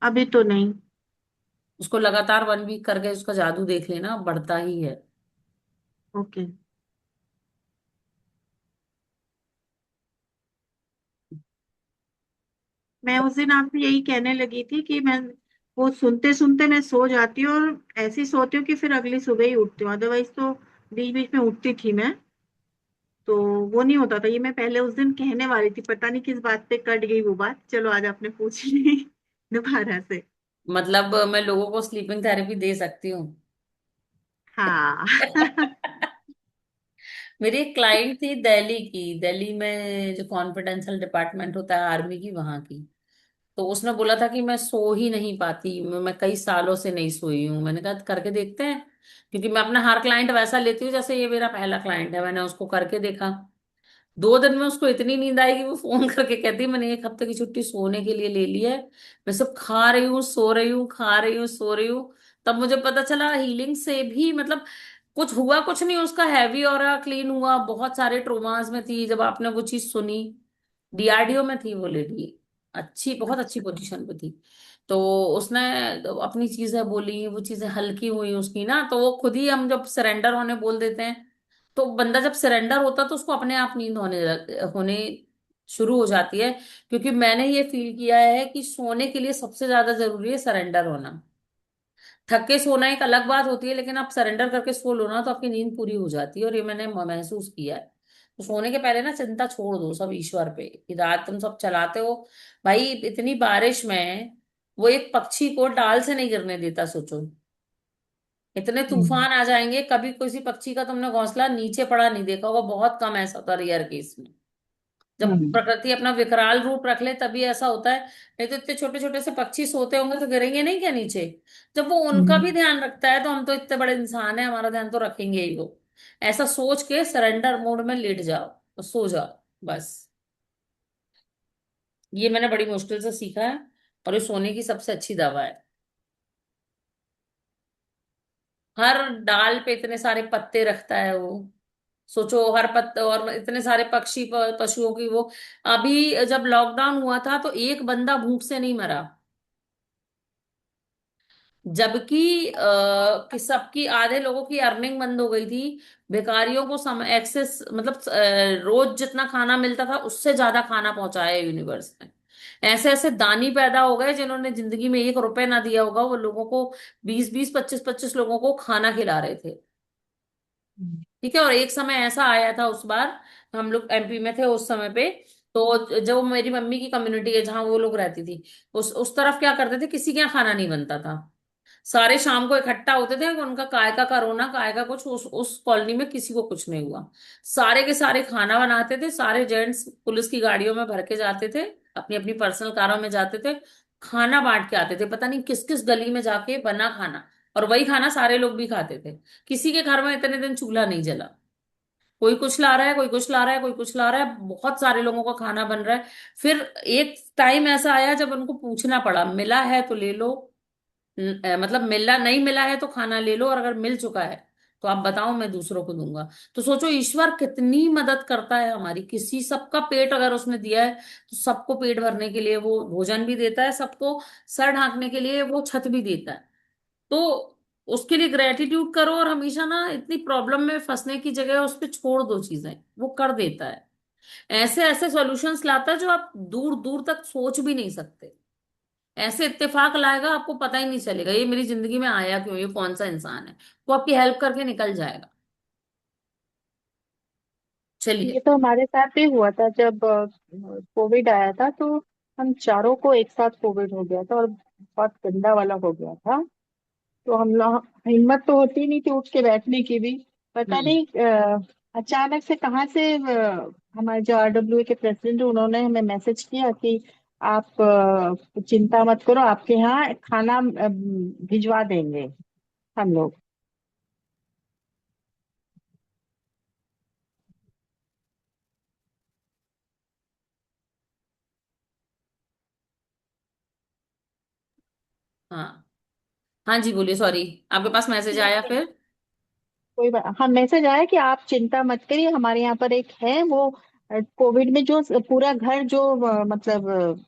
अभी तो नहीं। उसको लगातार 1 वीक करके उसका जादू देख लेना, बढ़ता ही है। ओके। मैं उस दिन आपसे यही कहने लगी थी कि मैं वो सुनते सुनते मैं सो जाती हूँ, और ऐसी सोती हूँ कि फिर अगली सुबह ही उठती हूँ, अदरवाइज तो बीच बीच में उठती थी मैं। तो वो नहीं होता था। ये मैं पहले उस दिन कहने वाली थी, पता नहीं किस बात पे कट गई वो बात। चलो आज आपने पूछ ली दोबारा से। मतलब मैं लोगों को स्लीपिंग थेरेपी दे सकती हूँ। हाँ मेरी एक क्लाइंट थी दिल्ली की, दिल्ली में जो कॉन्फिडेंशियल डिपार्टमेंट होता है आर्मी की, वहां की। तो उसने बोला था कि मैं सो ही नहीं पाती, मैं कई सालों से नहीं सोई हूँ। मैंने कहा करके देखते हैं, क्योंकि मैं अपना हर क्लाइंट वैसा लेती हूँ जैसे ये मेरा पहला क्लाइंट है। मैंने उसको करके देखा, 2 दिन में उसको इतनी नींद आई कि वो फोन करके कहती मैंने 1 हफ्ते की छुट्टी सोने के लिए ले ली है। मैं सब खा रही हूँ, सो रही हूँ, खा रही हूँ, सो रही हूँ। तब मुझे पता चला हीलिंग से भी मतलब कुछ हुआ, कुछ नहीं, उसका हैवी और क्लीन हुआ। बहुत सारे ट्रोमास में थी, जब आपने वो चीज सुनी, डीआरडीओ में थी वो लेडी, अच्छी, बहुत अच्छी अच्छा। पोजीशन पे थी। तो उसने अपनी चीजें बोली, वो चीजें हल्की हुई उसकी ना। तो वो खुद ही, हम जब सरेंडर होने बोल देते हैं, तो बंदा जब सरेंडर होता है तो उसको अपने आप नींद होने शुरू हो जाती है। क्योंकि मैंने ये फील किया है कि सोने के लिए सबसे ज्यादा जरूरी है सरेंडर होना। थक के सोना एक अलग बात होती है, लेकिन आप सरेंडर करके सो लो ना तो आपकी नींद पूरी हो जाती है, और ये मैंने महसूस किया है। तो सोने के पहले ना चिंता छोड़ दो सब ईश्वर पे, कि रात तुम सब चलाते हो। भाई इतनी बारिश में वो एक पक्षी को डाल से नहीं गिरने देता, सोचो। इतने हम्म। तूफान आ जाएंगे, कभी किसी पक्षी का तुमने घोंसला नीचे पड़ा नहीं देखा होगा, बहुत कम ऐसा होता, रेयर केस में। जब हम्म। प्रकृति अपना विकराल रूप रख ले तभी ऐसा होता है। नहीं तो इतने छोटे छोटे से पक्षी सोते होंगे तो गिरेंगे नहीं क्या नीचे? जब वो उनका भी हम्म। ध्यान रखता है तो हम तो इतने बड़े इंसान हैं, हमारा ध्यान तो रखेंगे ही वो। ऐसा सोच के सरेंडर मोड में लेट जाओ और सो जाओ बस। ये मैंने बड़ी मुश्किल से सीखा है, और ये सोने की सबसे अच्छी दवा है। हर डाल पे इतने सारे पत्ते रखता है वो, सोचो हर पत्ते, और इतने सारे पक्षी पशुओं की वो। अभी जब लॉकडाउन हुआ था तो एक बंदा भूख से नहीं मरा, जबकि कि सबकी, आधे लोगों की अर्निंग बंद हो गई थी। भिखारियों को एक्सेस, मतलब रोज जितना खाना मिलता था उससे ज्यादा खाना पहुंचाया यूनिवर्स ने। ऐसे ऐसे दानी पैदा हो गए जिन्होंने जिंदगी में 1 रुपए ना दिया होगा, वो लोगों को 20-20, 25-25 लोगों को खाना खिला रहे थे। हम्म। ठीक है, और एक समय ऐसा आया था उस बार, हम लोग एमपी में थे उस समय पे। तो जो मेरी मम्मी की कम्युनिटी है जहाँ वो लोग रहती थी, उस तरफ क्या करते थे, किसी के यहाँ खाना नहीं बनता था। सारे शाम को इकट्ठा होते थे, उनका काय का कोरोना, काय का कुछ, उस कॉलोनी में किसी को कुछ नहीं हुआ। सारे के सारे खाना बनाते थे, सारे जेंट्स पुलिस की गाड़ियों में भर के जाते थे, अपनी अपनी पर्सनल कारों में जाते थे, खाना बांट के आते थे, पता नहीं किस किस गली में जाके बना खाना, और वही खाना सारे लोग भी खाते थे। किसी के घर में इतने दिन चूल्हा नहीं जला। कोई कुछ ला रहा है, कोई कुछ ला रहा है, कोई कुछ ला रहा है, बहुत सारे लोगों का खाना बन रहा है। फिर एक टाइम ऐसा आया जब उनको पूछना पड़ा, मिला है तो ले लो, मतलब मिला, नहीं मिला है तो खाना ले लो, और अगर मिल चुका है तो आप बताओ, मैं दूसरों को दूंगा। तो सोचो ईश्वर कितनी मदद करता है हमारी, किसी, सबका पेट अगर उसने दिया है तो सबको पेट भरने के लिए वो भोजन भी देता है, सबको सर ढांकने के लिए वो छत भी देता है। तो उसके लिए ग्रेटिट्यूड करो, और हमेशा ना इतनी प्रॉब्लम में फंसने की जगह उस पर छोड़ दो चीजें, वो कर देता है। ऐसे ऐसे सॉल्यूशंस लाता है जो आप दूर दूर तक सोच भी नहीं सकते। ऐसे इत्तेफाक लाएगा, आपको पता ही नहीं चलेगा ये मेरी जिंदगी में आया क्यों, ये कौन सा इंसान है। वो आपकी हेल्प करके निकल जाएगा। ये चलिए। तो हमारे साथ भी हुआ था जब कोविड आया था। तो हम चारों को एक साथ कोविड हो गया था और बहुत गंदा वाला हो गया था। तो हम लोग, हिम्मत तो होती नहीं थी उठ के बैठने की भी। पता हम्म। नहीं अचानक से कहाँ से हमारे जो आरडब्ल्यू के प्रेसिडेंट, उन्होंने हमें मैसेज किया कि आप चिंता मत करो, आपके यहाँ खाना भिजवा देंगे हम लोग। हाँ, हाँ जी, बोलिए, सॉरी। आपके पास मैसेज आया फिर? कोई बात, हाँ, मैसेज आया कि आप चिंता मत करिए, हमारे यहाँ पर एक है वो कोविड में जो पूरा घर जो मतलब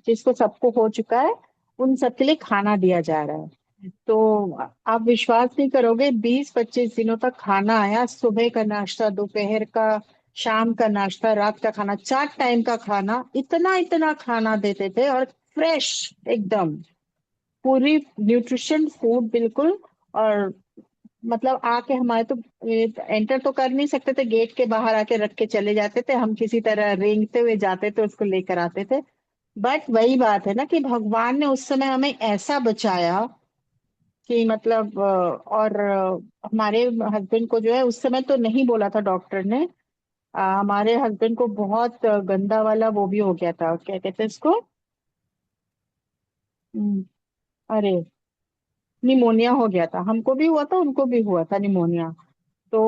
जिसको सबको हो चुका है, उन सबके लिए खाना दिया जा रहा है। तो आप विश्वास नहीं करोगे, 20-25 दिनों तक खाना आया, सुबह का नाश्ता, दोपहर का, शाम का नाश्ता, रात का खाना, 4 टाइम का खाना, इतना इतना खाना देते थे, और फ्रेश एकदम, पूरी न्यूट्रिशन फूड बिल्कुल। और मतलब आके हमारे तो एंटर तो कर नहीं सकते थे, गेट के बाहर आके रख के चले जाते थे, हम किसी तरह रेंगते हुए जाते थे, उसको लेकर आते थे। बट वही बात है ना कि भगवान ने उस समय हमें ऐसा बचाया कि मतलब हमारे हस्बैंड को जो है उस समय तो नहीं बोला था डॉक्टर ने। हमारे हस्बैंड को बहुत गंदा वाला वो भी हो गया था, क्या कहते हैं इसको, हम्म, अरे निमोनिया हो गया था, हमको भी हुआ था, उनको भी हुआ था निमोनिया। तो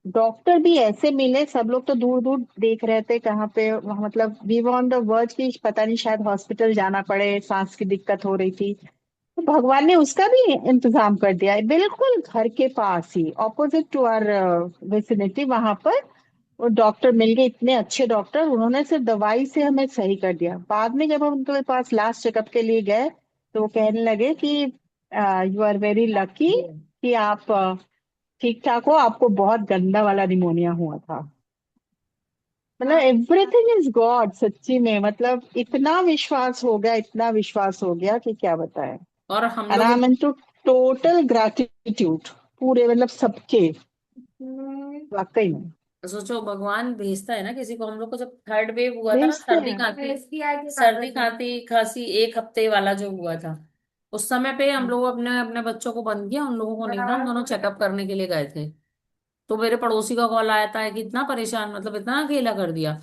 डॉक्टर भी ऐसे मिले, सब लोग तो दूर दूर देख रहे थे कहाँ पे, मतलब we were on the verge की पता नहीं शायद हॉस्पिटल जाना पड़े, सांस की दिक्कत हो रही थी। तो भगवान ने उसका भी इंतजाम कर दिया है, बिल्कुल घर के पास ही, ऑपोजिट टू आवर विसिनिटी, वहां पर वो डॉक्टर मिल गए, इतने अच्छे डॉक्टर, उन्होंने सिर्फ दवाई से हमें सही कर दिया। बाद में जब हम उनके पास लास्ट चेकअप के लिए गए तो वो कहने लगे कि यू आर वेरी लकी कि आप ठीक ठाक हो, आपको बहुत गंदा वाला निमोनिया हुआ था। मतलब एवरीथिंग इज गॉड, सच्ची में, मतलब इतना विश्वास हो गया, इतना विश्वास हो गया कि क्या बताएं। और हम एंड आई लोगों एम इनटू टोटल ग्रैटिट्यूड, पूरे मतलब सबके, वाकई में सोचो भगवान भेजता है ना किसी को। हम लोग को जब थर्ड वेव हुआ था ना, भेजते सर्दी हैं। खांसी, सर्दी खांसी खांसी एक हफ्ते वाला जो हुआ था, उस समय पे हम लोग अपने अपने बच्चों को बंद किया, उन लोगों को नहीं था, हम दोनों चेकअप करने के लिए गए थे। तो मेरे पड़ोसी का कॉल आया था कि इतना परेशान, मतलब इतना अकेला कर दिया।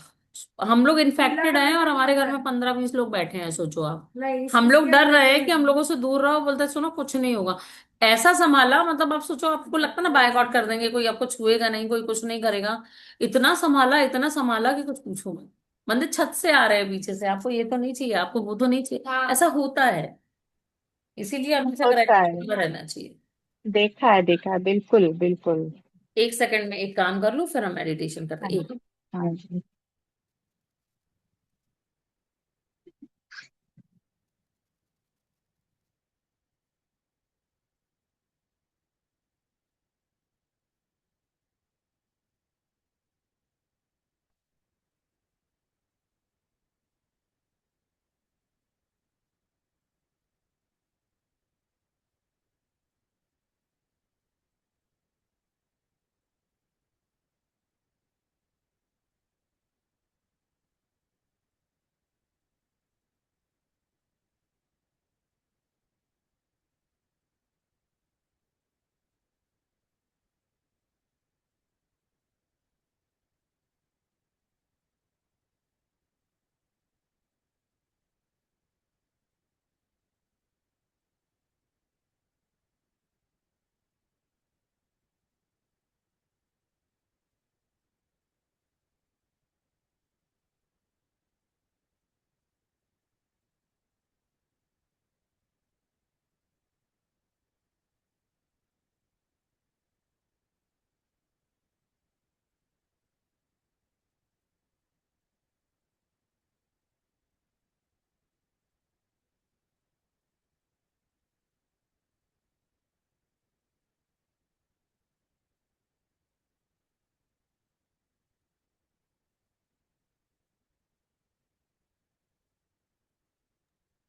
हम लोग इन्फेक्टेड हैं और हमारे घर में 15-20 लोग बैठे हैं, सोचो आप। हम लोग डर रहे हैं कि हम लोगों से दूर रहो, बोलते सुनो कुछ नहीं होगा। ऐसा संभाला, मतलब आप सोचो, आपको लगता ना बायकॉट कर देंगे, कोई आपको छुएगा नहीं, कोई कुछ नहीं करेगा। इतना संभाला कि कुछ पूछो मत। मंदिर छत से आ रहे हैं पीछे से, आपको ये तो नहीं चाहिए, आपको वो तो नहीं चाहिए, ऐसा होता है। इसीलिए हमेशा होता है, ग्रेटिट्यूड रहना चाहिए। देखा है, बिल्कुल बिल्कुल। एक सेकंड में एक काम कर लूं, फिर हम मेडिटेशन करते हाँ हैं। एक हाँ जी।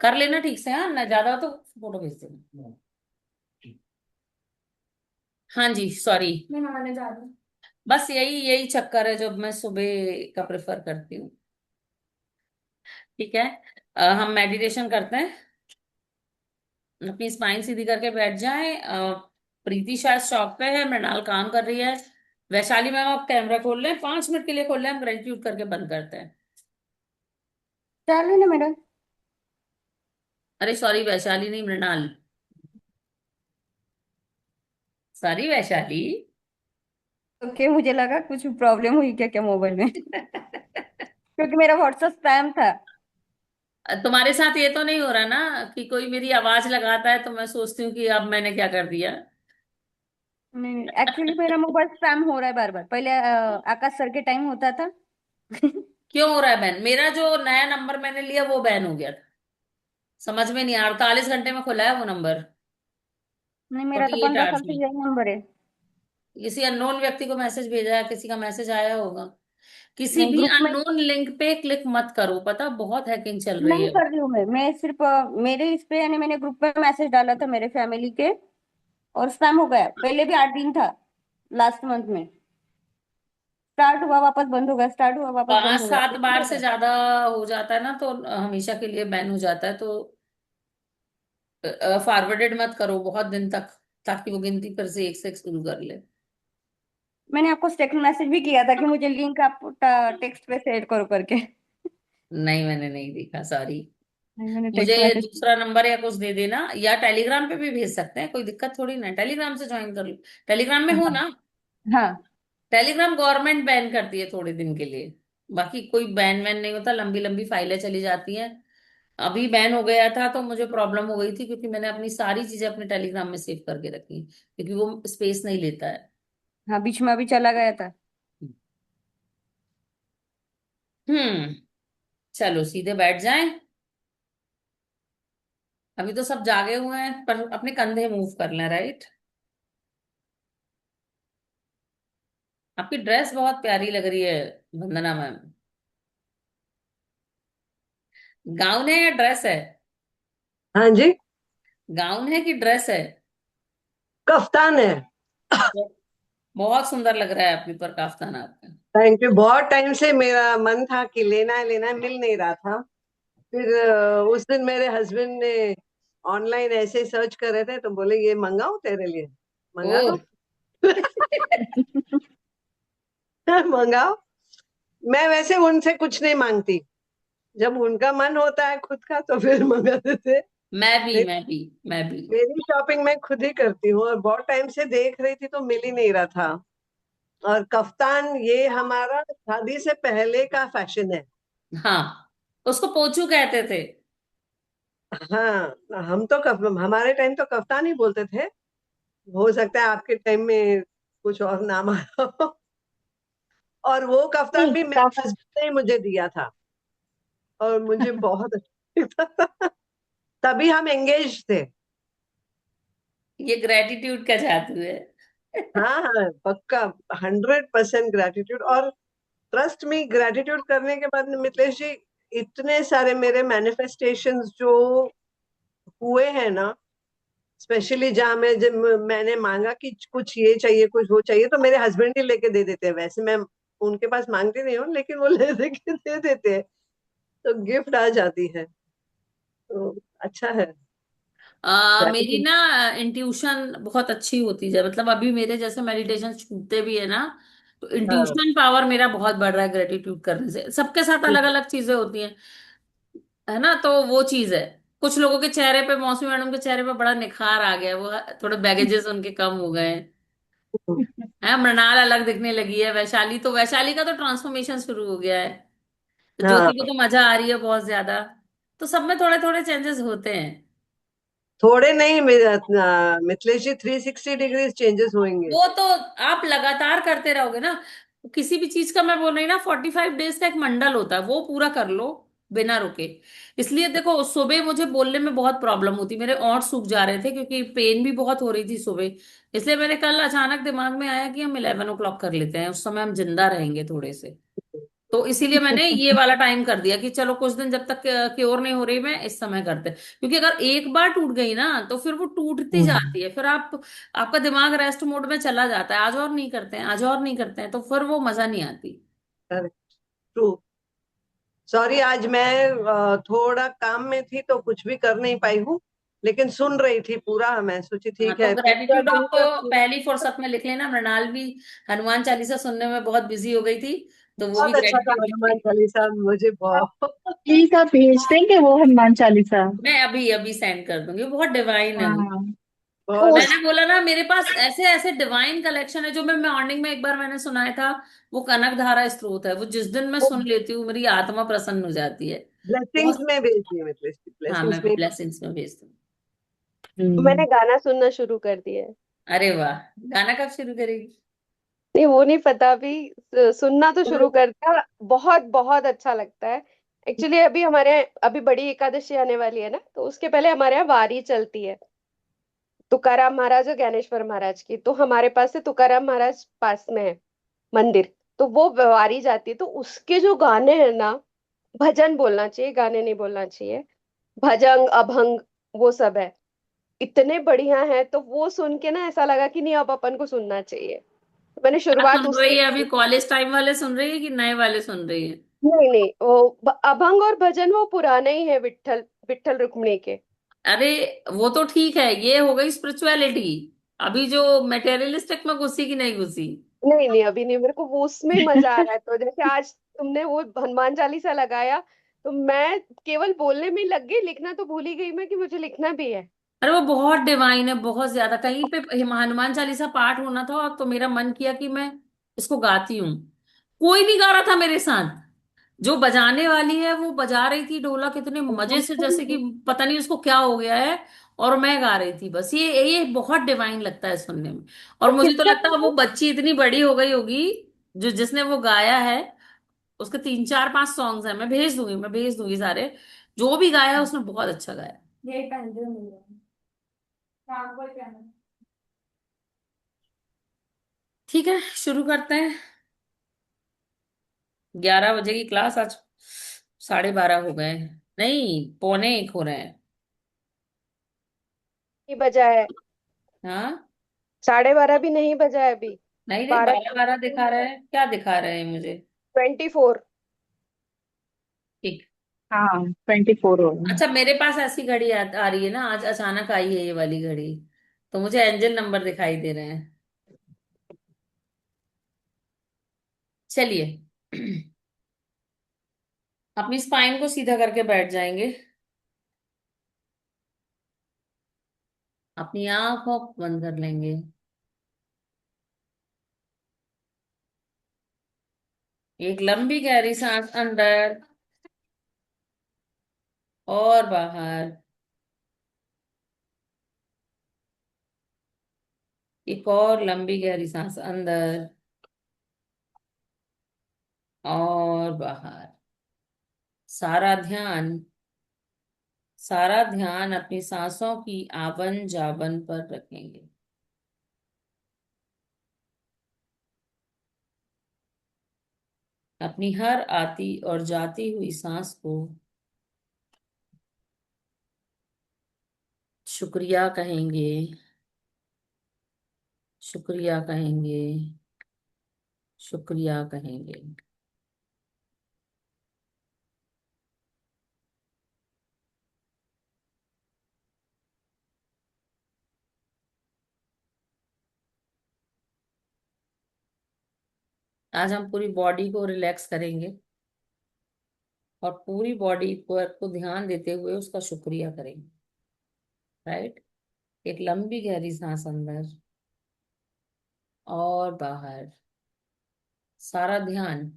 कर लेना ठीक से, हाँ ना ज्यादा हो तो फोटो भेज देना। हाँ जी, सॉरी। बस यही यही चक्कर है, जब मैं सुबह का प्रेफर करती हूँ। ठीक है। हम मेडिटेशन करते हैं। अपनी स्पाइन सीधी करके बैठ जाएं। प्रीति शायद शॉप पे है, मृणाल काम कर रही है। वैशाली मैम आप कैमरा खोल लें, 5 मिनट के लिए खोल लें, हम ग्रेटिट्यूड करके बंद करते हैं। चालू है ना मेरा? अरे सॉरी, वैशाली नहीं, मृणाल। सॉरी वैशाली। ओके, मुझे लगा कुछ प्रॉब्लम हुई क्या क्या मोबाइल में। क्योंकि मेरा व्हाट्सएप स्पैम था। तुम्हारे साथ ये तो नहीं हो रहा ना कि कोई मेरी आवाज लगाता है तो मैं सोचती हूँ कि अब मैंने क्या कर दिया। नहीं, एक्चुअली मेरा मोबाइल स्पैम हो रहा है बार बार। पहले आकाश सर के टाइम होता था। क्यों हो रहा है बैन? मेरा जो नया नंबर मैंने लिया वो बैन हो गया था। समझ में नहीं आ रहा, 48 घंटे में खुला है वो नंबर। नहीं, मेरा तो 48 15 साल आवर्स से में। यही नंबर है। किसी अननोन व्यक्ति को मैसेज भेजा है, किसी का मैसेज आया होगा। किसी नहीं, भी ग्रुप में अननोन लिंक पे क्लिक मत करो, पता बहुत हैकिंग चल रही नहीं है। कर रही हूँ मैं सिर्फ मेरे इस पे, यानी मैंने ग्रुप पे मैसेज डाला था मेरे फैमिली के। और स्पैम हो गया। पहले भी 8 दिन था, लास्ट मंथ में। स्टार्ट हुआ वापस बंद हो गया, स्टार्ट हुआ वापस पांच बंद हो गया, सात ऐसे बार हो से रहा है। ज्यादा हो जाता है ना तो हमेशा के लिए बैन हो जाता है। तो फॉरवर्डेड मत करो बहुत दिन तक, ताकि वो गिनती फिर से एक से एक शुरू कर ले। मैंने आपको टेक्स्ट मैसेज भी किया था कि मुझे लिंक आप टेक्स्ट पे शेयर करो करके। नहीं, मैंने नहीं देखा, सॉरी। नहीं, मैंने मुझे टेक्स्ट मैसेज। दूसरा नंबर या कुछ दे देना, या टेलीग्राम पे भी भेज सकते हैं, कोई दिक्कत थोड़ी ना है, टेलीग्राम से ज्वाइन कर लो। टेलीग्राम में हो हाँ। ना? हाँ। टेलीग्राम गवर्नमेंट बैन करती है थोड़े दिन के लिए, बाकी कोई बैन वैन नहीं होता, लंबी लंबी फाइलें चली जाती हैं। अभी बैन हो गया था तो मुझे प्रॉब्लम हो गई थी, क्योंकि मैंने अपनी सारी चीजें अपने टेलीग्राम में सेव करके रखी, क्योंकि वो स्पेस नहीं लेता है। हाँ, बीच में अभी चला गया था। हम्म। चलो सीधे बैठ जाएं। अभी तो सब जागे हुए हैं, पर अपने कंधे मूव कर लें, राइट? आपकी ड्रेस बहुत प्यारी लग रही है, वंदना मैम। गाउन है या ड्रेस है? हाँ जी। गाउन है कि ड्रेस है? कफ्तान है। बहुत सुंदर लग रहा है आपके ऊपर काफ्तान आपका। Thank you. बहुत टाइम से मेरा मन था कि लेना है, मिल नहीं रहा था। फिर उस दिन मेरे हस्बैंड ने ऑनलाइन ऐसे सर्च कर रहे थे तो बोले ये मंगाओ तेरे लिए। मंगा ओ। लो। मंगाओ। मैं वैसे उनसे कुछ नहीं मांगती। जब उनका मन होता है खुद का तो फिर मंगा देते। मैं भी नहीं, मैं भी मैं भी। मेरी शॉपिंग मैं खुद ही करती हूँ, और बहुत टाइम से देख रही थी तो मिल ही नहीं रहा था। और कफ्तान ये हमारा शादी से पहले का फैशन है। हाँ, उसको पोंचू कहते थे। हाँ, हमारे टाइम तो कफ्तान ही बोलते थे। हो सकता है आपके टाइम में कुछ और नाम आया हो। और वो कफ्तान नहीं, भी मेरे हस्बैंड ने ही मुझे दिया था, और मुझे बहुत अच्छा लगता था। तभी हम एंगेज थे। ये ग्रेटिट्यूड का जादू है। हाँ हाँ, पक्का। 100% ग्रेटिट्यूड। और ट्रस्ट मी, ग्रेटिट्यूड करने के बाद मिथिलेश जी, इतने सारे मेरे मैनिफेस्टेशंस जो हुए हैं ना, स्पेशली जहाँ जब मैंने मांगा कि कुछ ये चाहिए कुछ वो चाहिए, तो मेरे हस्बैंड ही लेके दे देते हैं। वैसे मैं उनके पास मांगती नहीं हूँ, लेकिन वो ले दे के दे देते हैं, तो गिफ्ट आ जाती है। तो अच्छा है। मेरी ना इंट्यूशन बहुत अच्छी होती है, मतलब अभी मेरे जैसे मेडिटेशन छूटते भी है ना, तो हाँ। इंट्यूशन पावर मेरा बहुत बढ़ रहा है ग्रेटिट्यूड करने से। सबके साथ अलग अलग चीजें होती हैं, है ना? तो वो चीज है। कुछ लोगों के चेहरे पे, मौसमी मैडम के चेहरे पे बड़ा निखार आ गया है, वो थोड़े बैगेजेस उनके कम हो गए हैं। है, मृणाल अलग दिखने लगी है, वैशाली तो, वैशाली का तो ट्रांसफॉर्मेशन शुरू हो गया है। तो ज्योति को हाँ, तो मजा आ रही है बहुत ज्यादा। तो सब में थोड़े थोड़े चेंजेस होते हैं। थोड़े नहीं मिथिलेश जी, 360 डिग्री चेंजेस होंगे। वो तो आप लगातार करते रहोगे ना। किसी भी चीज का, मैं बोल रही ना, 45 डेज का एक मंडल होता है, वो पूरा कर लो बिना रुके। इसलिए देखो, सुबह मुझे बोलने में बहुत प्रॉब्लम होती, मेरे ओंठ सूख जा रहे थे क्योंकि पेन भी बहुत हो रही थी सुबह। इसलिए मेरे कल अचानक दिमाग में आया कि हम 11 o'clock कर लेते हैं, उस समय हम जिंदा रहेंगे थोड़े से। तो इसीलिए मैंने ये वाला टाइम कर दिया कि चलो कुछ दिन जब तक क्योर नहीं हो रही, मैं इस समय करते। क्योंकि अगर एक बार टूट गई ना तो फिर वो टूटती जाती है, फिर आप, आपका दिमाग रेस्ट मोड में चला जाता है, आज और नहीं करते हैं, आज और नहीं करते हैं, तो फिर वो मजा नहीं आती। ट्रू। सॉरी, आज मैं थोड़ा काम में थी तो कुछ भी कर नहीं पाई हूँ, लेकिन सुन रही थी पूरा। मैं सोची हाँ, ठीक तो है, पूरा ग्रेटिट्यूड दिन आपको तक। पहली फुर्सत में लिख लेना। मृणाल भी हनुमान चालीसा सुनने में बहुत बिजी हो गई थी, तो वो भी बहुत अच्छा था ग्रेटिट्यूड लिख हनुमान रही थी। चालीसा, मुझे बहुत। प्लीज आप भेज देंगे वो हनुमान चालीसा? मैं अभी अभी सेंड कर दूंगी, वो बहुत डिवाइन है वो। हाँ। बहुत उस मैंने बोला ना, मेरे पास ऐसे ऐसे डिवाइन कलेक्शन है जो मैं मॉर्निंग में एक बार मैंने सुनाया था। वो कनक धारा स्त्रोत है, वो जिस दिन मैं सुन लेती हूँ मेरी आत्मा प्रसन्न हो जाती है। ब्लेसिंग्स बहुत। में भेजिए, मतलब हाँ, मैं ब्लेसिंग्स में। ब्लेसिंग्स में भेज दूँ। हम्म। मैंने गाना सुनना शुरू कर दिया है। अरे वाह, गाना कब शुरू करेगी? नहीं, वो नहीं पता अभी। सुनना तो शुरू कर दिया। बहुत बहुत अच्छा लगता है। एक्चुअली अभी हमारे यहाँ अभी बड़ी एकादशी आने वाली है ना, तो उसके पहले हमारे यहाँ वारी चलती है। तुकाराम महाराज और ज्ञानेश्वर महाराज की, तो हमारे पास से तुकाराम महाराज पास में है मंदिर। तो वो वारी जाती है, तो उसके जो गाने हैं ना, भजन बोलना चाहिए, गाने नहीं बोलना चाहिए। भजंग अभंग वो सब है। इतने बढ़िया हैं, तो वो सुन के ना ऐसा लगा कि नहीं, अब अपन को सुनना चाहिए। तो मैंने क्या शुरुआत सुन उससे रही है अभी? की। कॉलेज टाइम वाले सुन रही है कि नए वाले सुन रही है? नहीं नहीं, वो अभंग और भजन वो पुराने ही है, विट्ठल विट्ठल रुक्मिणी के। अरे वो तो ठीक है, ये हो गई स्पिरिचुअलिटी। अभी जो मेटेरियलिस्टिक में घुसी कि नहीं घुसी? नहीं नहीं, अभी नहीं, मेरे को वो उसमें ही मजा आ रहा है। तो जैसे आज तुमने वो हनुमान चालीसा लगाया, तो मैं केवल बोलने में ही लग गई, लिखना तो भूल ही गई मैं कि मुझे लिखना भी है। अरे वो बहुत डिवाइन है, बहुत ज्यादा। कहीं पे हनुमान चालीसा पाठ होना था तो मेरा मन किया कि मैं इसको गाती हूँ। कोई नहीं गा रहा था मेरे साथ। जो बजाने वाली है वो बजा रही थी ढोलक इतने मजे से, जैसे कि पता नहीं उसको क्या हो गया है। और मैं गा रही थी बस। ये बहुत डिवाइन लगता है सुनने में। और और मुझे तो किसका लगता था है वो वो? बच्ची इतनी बड़ी हो गई होगी जो जिसने वो गाया है। उसके 3 4 5 सॉन्ग्स हैं, मैं भेज दूंगी सारे। जो भी गाया है उसने बहुत अच्छा गाया। यही पहन जो मिल रहा है शाम को ही पहनना। ठीक है, शुरू करते हैं। 11 बजे की क्लास आज 12:30 हो गए। नहीं, पौने 1 हो रहे हैं। नहीं बजा है, हाँ। 12:30 भी नहीं बजा है अभी। नहीं नहीं, 12 12 12 दिखा रहे हैं। क्या दिखा रहे हैं मुझे? 24। ठीक। हाँ 24 हो गए। अच्छा, मेरे पास ऐसी घड़ी आ रही है ना, आज अचानक आई है ये वाली घड़ी। तो मुझे एंजल नंबर दिखाई दे रहे हैं। चलिए। अपनी स्पाइन को सीधा करके बैठ जाएंगे। अपनी आंखों को बंद कर लेंगे। एक लंबी गहरी सांस अंदर और बाहर। एक और लंबी गहरी सांस अंदर और बाहर। सारा ध्यान, सारा ध्यान अपनी सांसों की आवन जावन पर रखेंगे। अपनी हर आती और जाती हुई सांस को शुक्रिया कहेंगे। शुक्रिया कहेंगे। शुक्रिया कहेंगे। आज हम पूरी बॉडी को रिलैक्स करेंगे और पूरी बॉडी को ध्यान देते हुए उसका शुक्रिया करेंगे। राइट। एक लंबी गहरी सांस अंदर और बाहर। सारा ध्यान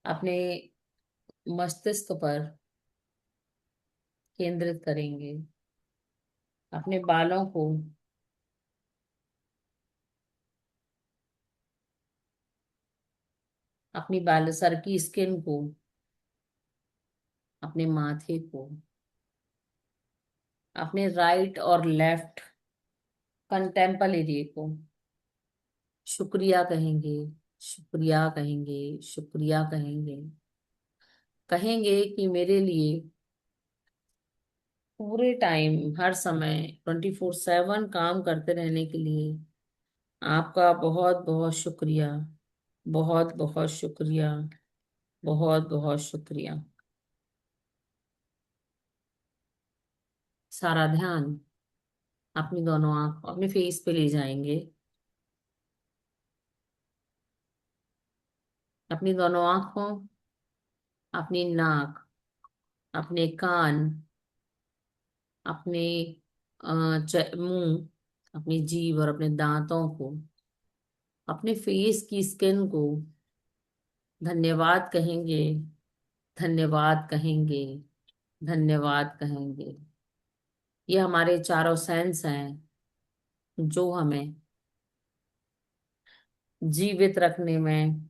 अपने मस्तिष्क पर केंद्रित करेंगे। अपने बालों को, अपनी बाल सर की स्किन को, अपने माथे को, अपने राइट और लेफ्ट कंटेम्पल एरिया को शुक्रिया कहेंगे। शुक्रिया कहेंगे। शुक्रिया कहेंगे। कहेंगे कि मेरे लिए पूरे टाइम, हर समय 24/7 काम करते रहने के लिए आपका बहुत बहुत शुक्रिया। बहुत बहुत शुक्रिया। बहुत बहुत शुक्रिया। सारा ध्यान अपनी दोनों आंख अपने फेस पे ले जाएंगे। अपनी दोनों आंखों, अपनी नाक, अपने कान, अपने मुंह, अपनी जीभ और अपने दांतों को, अपने फेस की स्किन को धन्यवाद कहेंगे। धन्यवाद कहेंगे। धन्यवाद कहेंगे। ये हमारे चारों सेंस हैं जो हमें जीवित रखने में,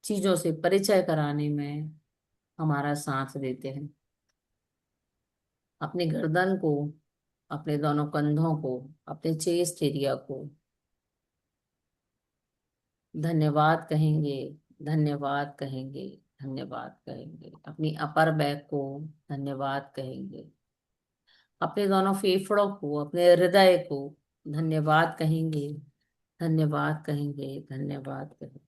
चीजों से परिचय कराने में हमारा साथ देते हैं। अपने गर्दन को, अपने दोनों कंधों को, अपने चेस्ट एरिया को धन्यवाद कहेंगे। धन्यवाद कहेंगे। धन्यवाद कहेंगे। अपनी अपर बैक को धन्यवाद कहेंगे। अपने दोनों फेफड़ों को, अपने हृदय को धन्यवाद कहेंगे, धन्यवाद कहेंगे, धन्यवाद कहेंगे।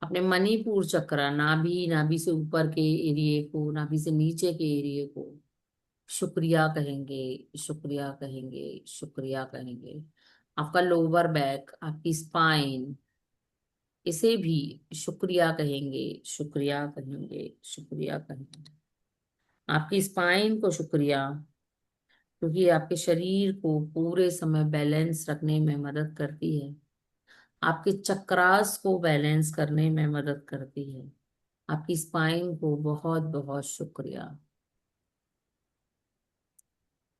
अपने मणिपुर चक्र, नाभि, नाभि से ऊपर के एरिए को, नाभि से नीचे के एरिए को शुक्रिया कहेंगे, शुक्रिया कहेंगे, शुक्रिया कहेंगे। आपका लोअर बैक, आपकी स्पाइन, इसे भी शुक्रिया कहेंगे, शुक्रिया कहेंगे, शुक्रिया कहेंगे। आपकी स्पाइन को शुक्रिया, क्योंकि ये आपके शरीर को पूरे समय बैलेंस रखने में मदद करती है। आपके चक्रास को बैलेंस करने में मदद करती है। आपकी स्पाइन को बहुत बहुत शुक्रिया।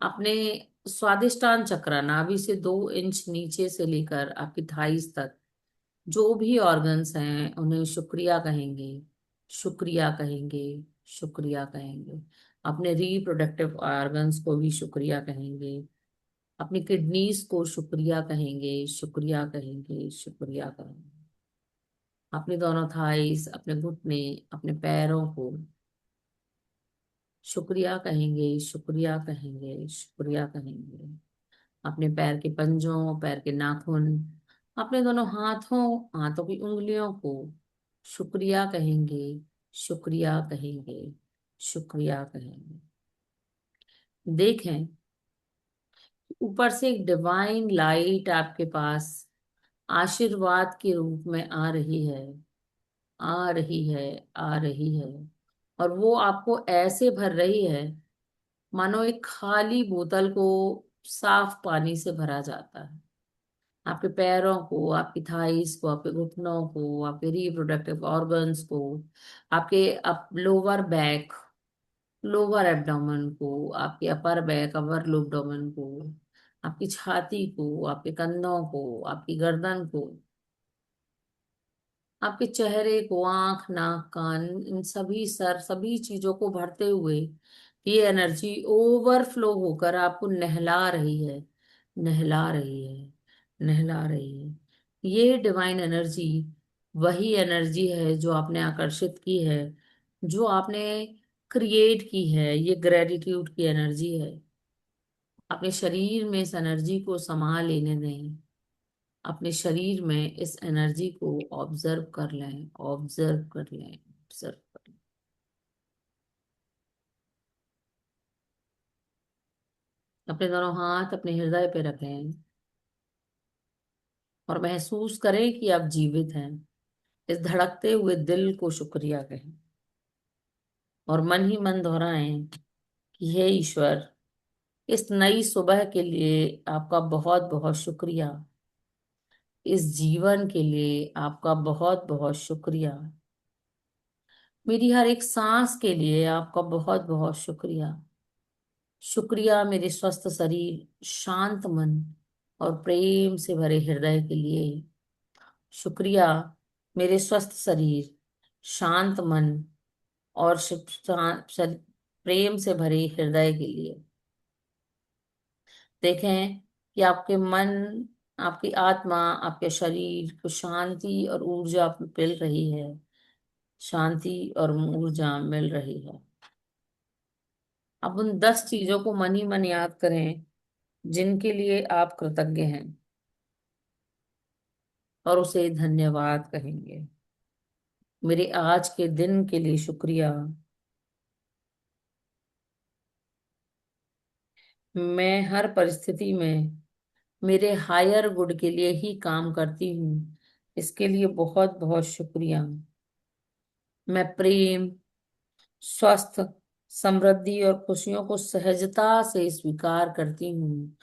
अपने स्वादिष्टान चक्र, नाभि से 2 इंच नीचे से लेकर आपकी थाइस तक जो भी ऑर्गन्स हैं उन्हें शुक्रिया कहेंगे, शुक्रिया कहेंगे, शुक्रिया कहेंगे। अपने रिप्रोडक्टिव ऑर्गन्स को भी शुक्रिया कहेंगे। अपनी किडनीज को शुक्रिया कहेंगे, शुक्रिया कहेंगे, शुक्रिया कहेंगे। अपने दोनों थाइस, अपने घुटने, अपने पैरों को शुक्रिया कहेंगे, शुक्रिया कहेंगे, शुक्रिया कहेंगे। अपने पैर के पंजों, पैर के नाखून, अपने दोनों हाथों, हाथों की उंगलियों को शुक्रिया कहेंगे, शुक्रिया कहेंगे, शुक्रिया कहेंगे। देखें, ऊपर से एक डिवाइन लाइट आपके पास आशीर्वाद के रूप में आ रही है, आ रही है, आ रही है। और वो आपको ऐसे भर रही है मानो एक खाली बोतल को साफ पानी से भरा जाता है। आपके पैरों को, आपकी थाइस को, आपके घुटनों को, आपके रिप्रोडक्टिव ऑर्गन्स को, आपके लोअर बैक, लोअर एब्डोमेन को, आपके अपर बैक, अपर एब्डोमेन को, आपकी छाती को, आपके कंधों को, आपकी गर्दन को, आपके चेहरे को, आंख, नाक, कान, इन सभी सर, सभी चीजों को भरते हुए ये एनर्जी ओवरफ्लो होकर आपको नहला रही है, नहला रही है, नहला रही है। ये डिवाइन एनर्जी वही एनर्जी है जो आपने आकर्षित की है, जो आपने क्रिएट की है। ये ग्रेटिट्यूड की एनर्जी है। अपने शरीर में इस एनर्जी को समा लेने दें। अपने शरीर में इस एनर्जी को ऑब्जर्व कर लें, ऑब्जर्व कर लें, ऑब्जर्व कर लें। अपने दोनों हाथ अपने हृदय पे रखें और महसूस करें कि आप जीवित हैं। इस धड़कते हुए दिल को शुक्रिया कहें और मन ही मन दोहराएं कि हे ईश्वर, इस नई सुबह के लिए आपका बहुत बहुत शुक्रिया। इस जीवन के लिए आपका बहुत बहुत शुक्रिया। मेरी हर एक सांस के लिए आपका बहुत बहुत शुक्रिया। शुक्रिया मेरे स्वस्थ शरीर, शांत मन और प्रेम से भरे हृदय के लिए। शुक्रिया मेरे स्वस्थ शरीर, शांत मन और प्रेम से भरे हृदय के लिए। देखें कि आपके मन, आपकी आत्मा, आपके शरीर को शांति और ऊर्जा मिल रही है, शांति और ऊर्जा मिल रही है। अब उन 10 चीजों को मन ही मन याद करें जिनके लिए आप कृतज्ञ हैं और उसे धन्यवाद कहेंगे। मेरे आज के दिन के लिए शुक्रिया। मैं हर परिस्थिति में मेरे हायर गुड के लिए ही काम करती हूँ, इसके लिए बहुत बहुत शुक्रिया। मैं प्रेम, स्वस्थ, समृद्धि और खुशियों को सहजता से स्वीकार करती हूँ।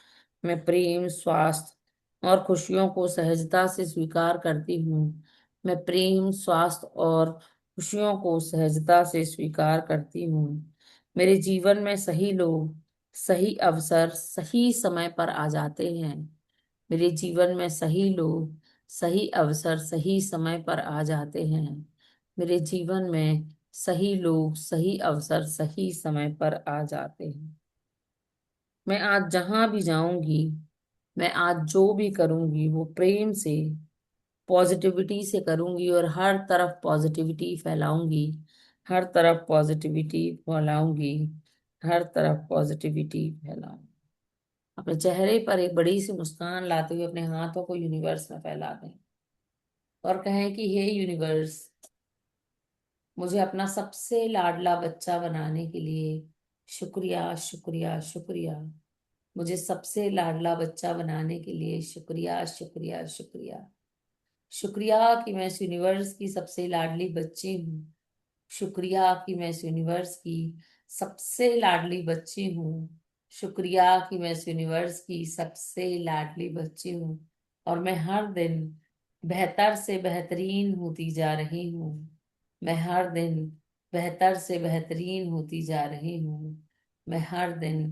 मैं प्रेम, स्वास्थ्य और खुशियों को सहजता से स्वीकार करती हूँ। मैं प्रेम, स्वास्थ्य और खुशियों को सहजता से स्वीकार करती हूँ। मेरे जीवन में सही लोग, सही अवसर सही समय पर आ जाते हैं। मेरे जीवन में सही लोग, सही अवसर सही समय पर आ जाते हैं। मेरे जीवन में सही लोग, सही अवसर सही समय पर आ जाते हैं। मैं आज जहां भी जाऊंगी, मैं आज जो भी करूंगी वो प्रेम से, पॉजिटिविटी से करूंगी और हर तरफ पॉजिटिविटी फैलाऊंगी हर तरफ पॉजिटिविटी फैलाऊंगी, हर तरफ पॉजिटिविटी फैलाऊंगी। अपने चेहरे पर एक बड़ी सी मुस्कान लाते हुए अपने हाथों को यूनिवर्स में फैला दें और कहें कि हे यूनिवर्स, मुझे अपना सबसे लाडला बच्चा बनाने के लिए शुक्रिया, शुक्रिया, शुक्रिया। मुझे सबसे लाडला बच्चा बनाने के लिए शुक्रिया, शुक्रिया, शुक्रिया। शुक्रिया कि मैं इस यूनिवर्स की सबसे लाडली बच्ची हूँ। शुक्रिया कि मैं इस यूनिवर्स की सबसे लाडली बच्ची हूँ। शुक्रिया कि मैं इस यूनिवर्स की सबसे लाडली बच्ची हूँ और मैं हर दिन बेहतर से बेहतरीन होती जा रही हूँ। मैं हर दिन बेहतर से बेहतरीन होती जा रही हूँ। मैं हर दिन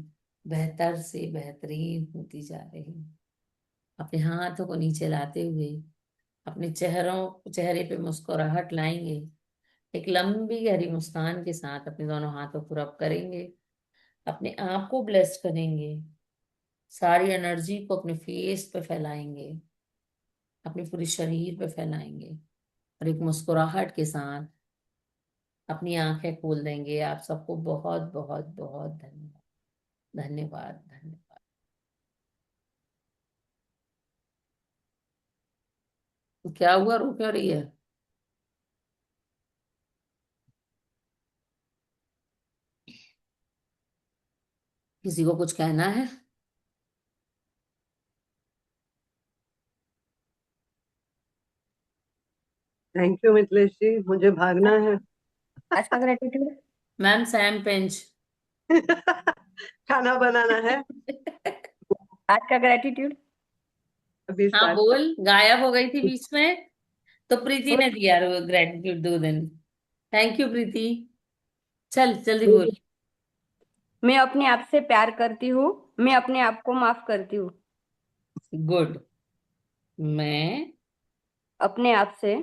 बेहतर से बेहतरीन होती जा रही हूँ। अपने हाथों को नीचे लाते हुए अपने चेहरे पे मुस्कुराहट लाएंगे। एक लंबी गहरी मुस्कान के साथ अपने दोनों हाथों को रब करेंगे। अपने आप को ब्लेस करेंगे। सारी एनर्जी को अपने फेस पे फैलाएंगे, अपने पूरे शरीर पे फैलाएंगे और एक मुस्कुराहट के साथ अपनी आंखें खोल देंगे। आप सबको बहुत बहुत बहुत धन्यवाद, धन्यवाद, धन्यवाद। तो क्या हुआ, रो क्यों रही है? किसी को कुछ कहना है? थैंक यू मिथिलेश जी, मुझे भागना है। आज का ग्रेटिट्यूड। Ma'am Sam pinch. खाना बनाना है, आज का ग्रेटिट्यूड। अभी हाँ स्टार्ट कर। बोल, गायब हो गई थी बीच में। तो प्रीति ने दिया ग्रेटिट्यूड 2 दिन। थैंक यू प्रीति। चल जल्दी बोल। मैं अपने आप से प्यार करती हूँ। मैं अपने आप को माफ करती हूँ। गुड। मैं अपने आप से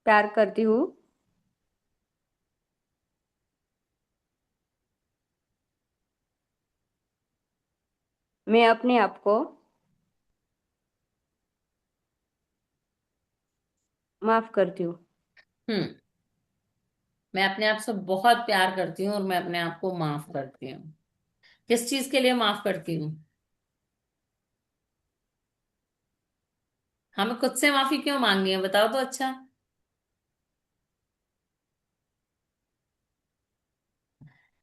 प्यार करती हूँ। मैं अपने आप को माफ करती हूँ। हम्म मैं अपने आप से बहुत प्यार करती हूँ और मैं अपने आप को माफ करती हूँ। किस चीज के लिए माफ करती हूँ? हमें खुद से माफी क्यों मांगनी है, बताओ तो अच्छा।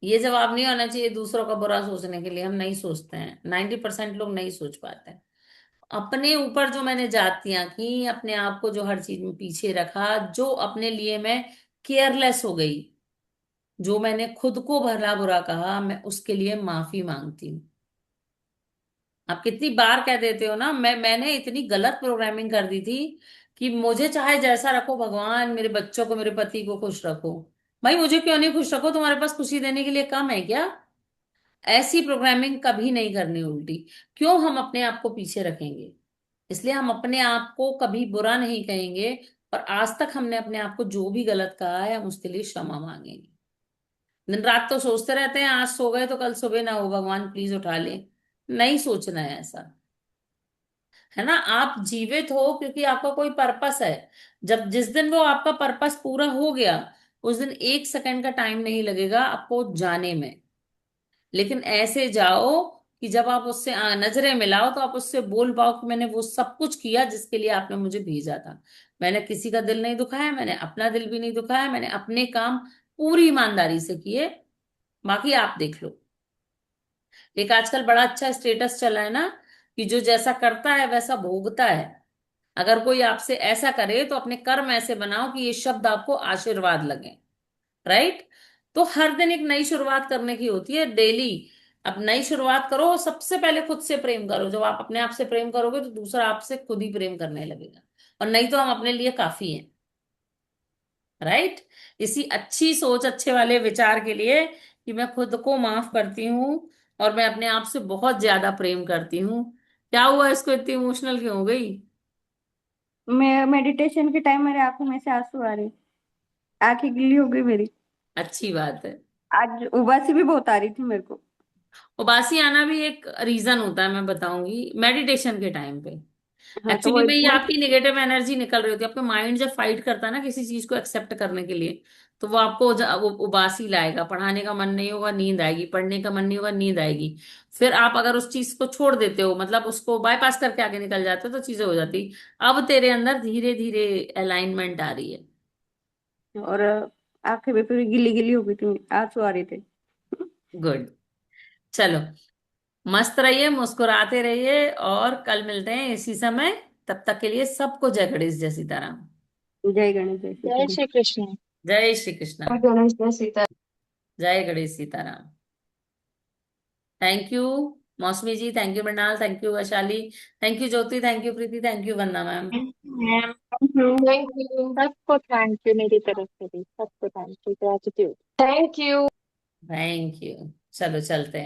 ये जवाब नहीं होना चाहिए दूसरों का बुरा सोचने के लिए। हम नहीं सोचते हैं, 90% लोग नहीं सोच पाते हैं। अपने ऊपर जो मैंने जातियां की, अपने आप को जो हर चीज में पीछे रखा, जो अपने लिए मैं केयरलेस हो गई, जो मैंने खुद को भला बुरा कहा, मैं उसके लिए माफी मांगती हूँ। आप कितनी बार कह देते हो ना, मैंने इतनी गलत प्रोग्रामिंग कर दी थी कि मुझे चाहे जैसा रखो भगवान, मेरे बच्चों को, मेरे पति को खुश रखो। भाई मुझे क्यों नहीं खुश रखो? तुम्हारे पास खुशी देने के लिए कम है क्या? ऐसी प्रोग्रामिंग कभी नहीं करनी उल्टी। क्यों हम अपने आप को पीछे रखेंगे? इसलिए हम अपने आप को कभी बुरा नहीं कहेंगे। और आज तक हमने अपने आप को जो भी गलत कहा है, हम उसके लिए क्षमा मांगेंगे। दिन रात तो सोचते रहते हैं, आज सो गए तो कल सुबह ना हो, भगवान प्लीज उठा ले। नहीं सोचना है ऐसा, है ना। आप जीवित हो क्योंकि आपका कोई पर्पस है। जब जिस दिन वो आपका पर्पस पूरा हो गया, उस दिन 1 सेकंड का टाइम नहीं लगेगा आपको जाने में। लेकिन ऐसे जाओ कि जब आप उससे नजरें मिलाओ तो आप उससे बोल पाओ कि मैंने वो सब कुछ किया जिसके लिए आपने मुझे भेजा था। मैंने किसी का दिल नहीं दुखाया, मैंने अपना दिल भी नहीं दुखाया, मैंने अपने काम पूरी ईमानदारी से किए। बाकी आप देख लो। एक आजकल बड़ा अच्छा स्टेटस चला है ना, कि जो जैसा करता है वैसा भोगता है। अगर कोई आपसे ऐसा करे तो अपने कर्म ऐसे बनाओ कि ये शब्द आपको आशीर्वाद लगे। राइट। तो हर दिन एक नई शुरुआत करने की होती है, डेली। अब नई शुरुआत करो, सबसे पहले खुद से प्रेम करो। जब आप अपने आप से प्रेम करोगे तो दूसरा आपसे खुद ही प्रेम करने लगेगा। और नहीं तो हम अपने लिए काफी हैं। राइट। इसी अच्छी सोच, अच्छे वाले विचार के लिए कि मैं खुद को माफ करती हूँ और मैं अपने आप से बहुत ज्यादा प्रेम करती हूँ। क्या हुआ, इसको इतनी इमोशनल क्यों हो गई? मैं मेडिटेशन के टाइम मेरे आंखों में से आंसू आ रहे। आंखें गीली हो गई मेरी। अच्छी बात है। आज उबासी भी बहुत आ रही थी मेरे को। उबासी आना भी एक रीजन होता है, मैं बताऊंगी, मेडिटेशन के टाइम पे हाँ तो वो एक्चुअली में ये एकदम आपकी नेगेटिव एनर्जी निकल रही होती है। आपका माइंड जब फाइट करता है ना किसी चीज को एक्सेप्ट करने के लिए, तो वो आपको वो उबासी लाएगा, पढ़ाने का मन नहीं होगा, नींद आएगी, पढ़ने का मन नहीं होगा, नींद आएगी। फिर आप अगर उस चीज को छोड़ देते हो, मतलब उसको बाईपास करके आगे निकल जाते हो, तो चीजें हो जाती। अब तेरे अंदर धीरे धीरे अलाइनमेंट आ रही है। और आंखें भी पूरी गिली गिली हो गई थी, आंसू आ रहे थे। गुड। चलो, मस्त रहिए, मुस्कुराते रहिए, और कल मिलते हैं इसी समय। तब तक के लिए सबको जय गणेश, जय सीताराम। जय गणेश, जय श्री जय कृष्ण। श्री कृष्ण। जय श्री कृष्णा। गणेश जय सीता। जय Ganesh Sitaram. Thank you Mausami ji, thank you Mrinal, thank you Vaishali, thank you Jyoti, thank you Preeti, thank you Vandana ma'am. Ma'am, thank you. सबको थैंक यू मेरी तरफ से भी, सबको thank you, gratitude. Thank you. Thank you. चलो चलते हैं।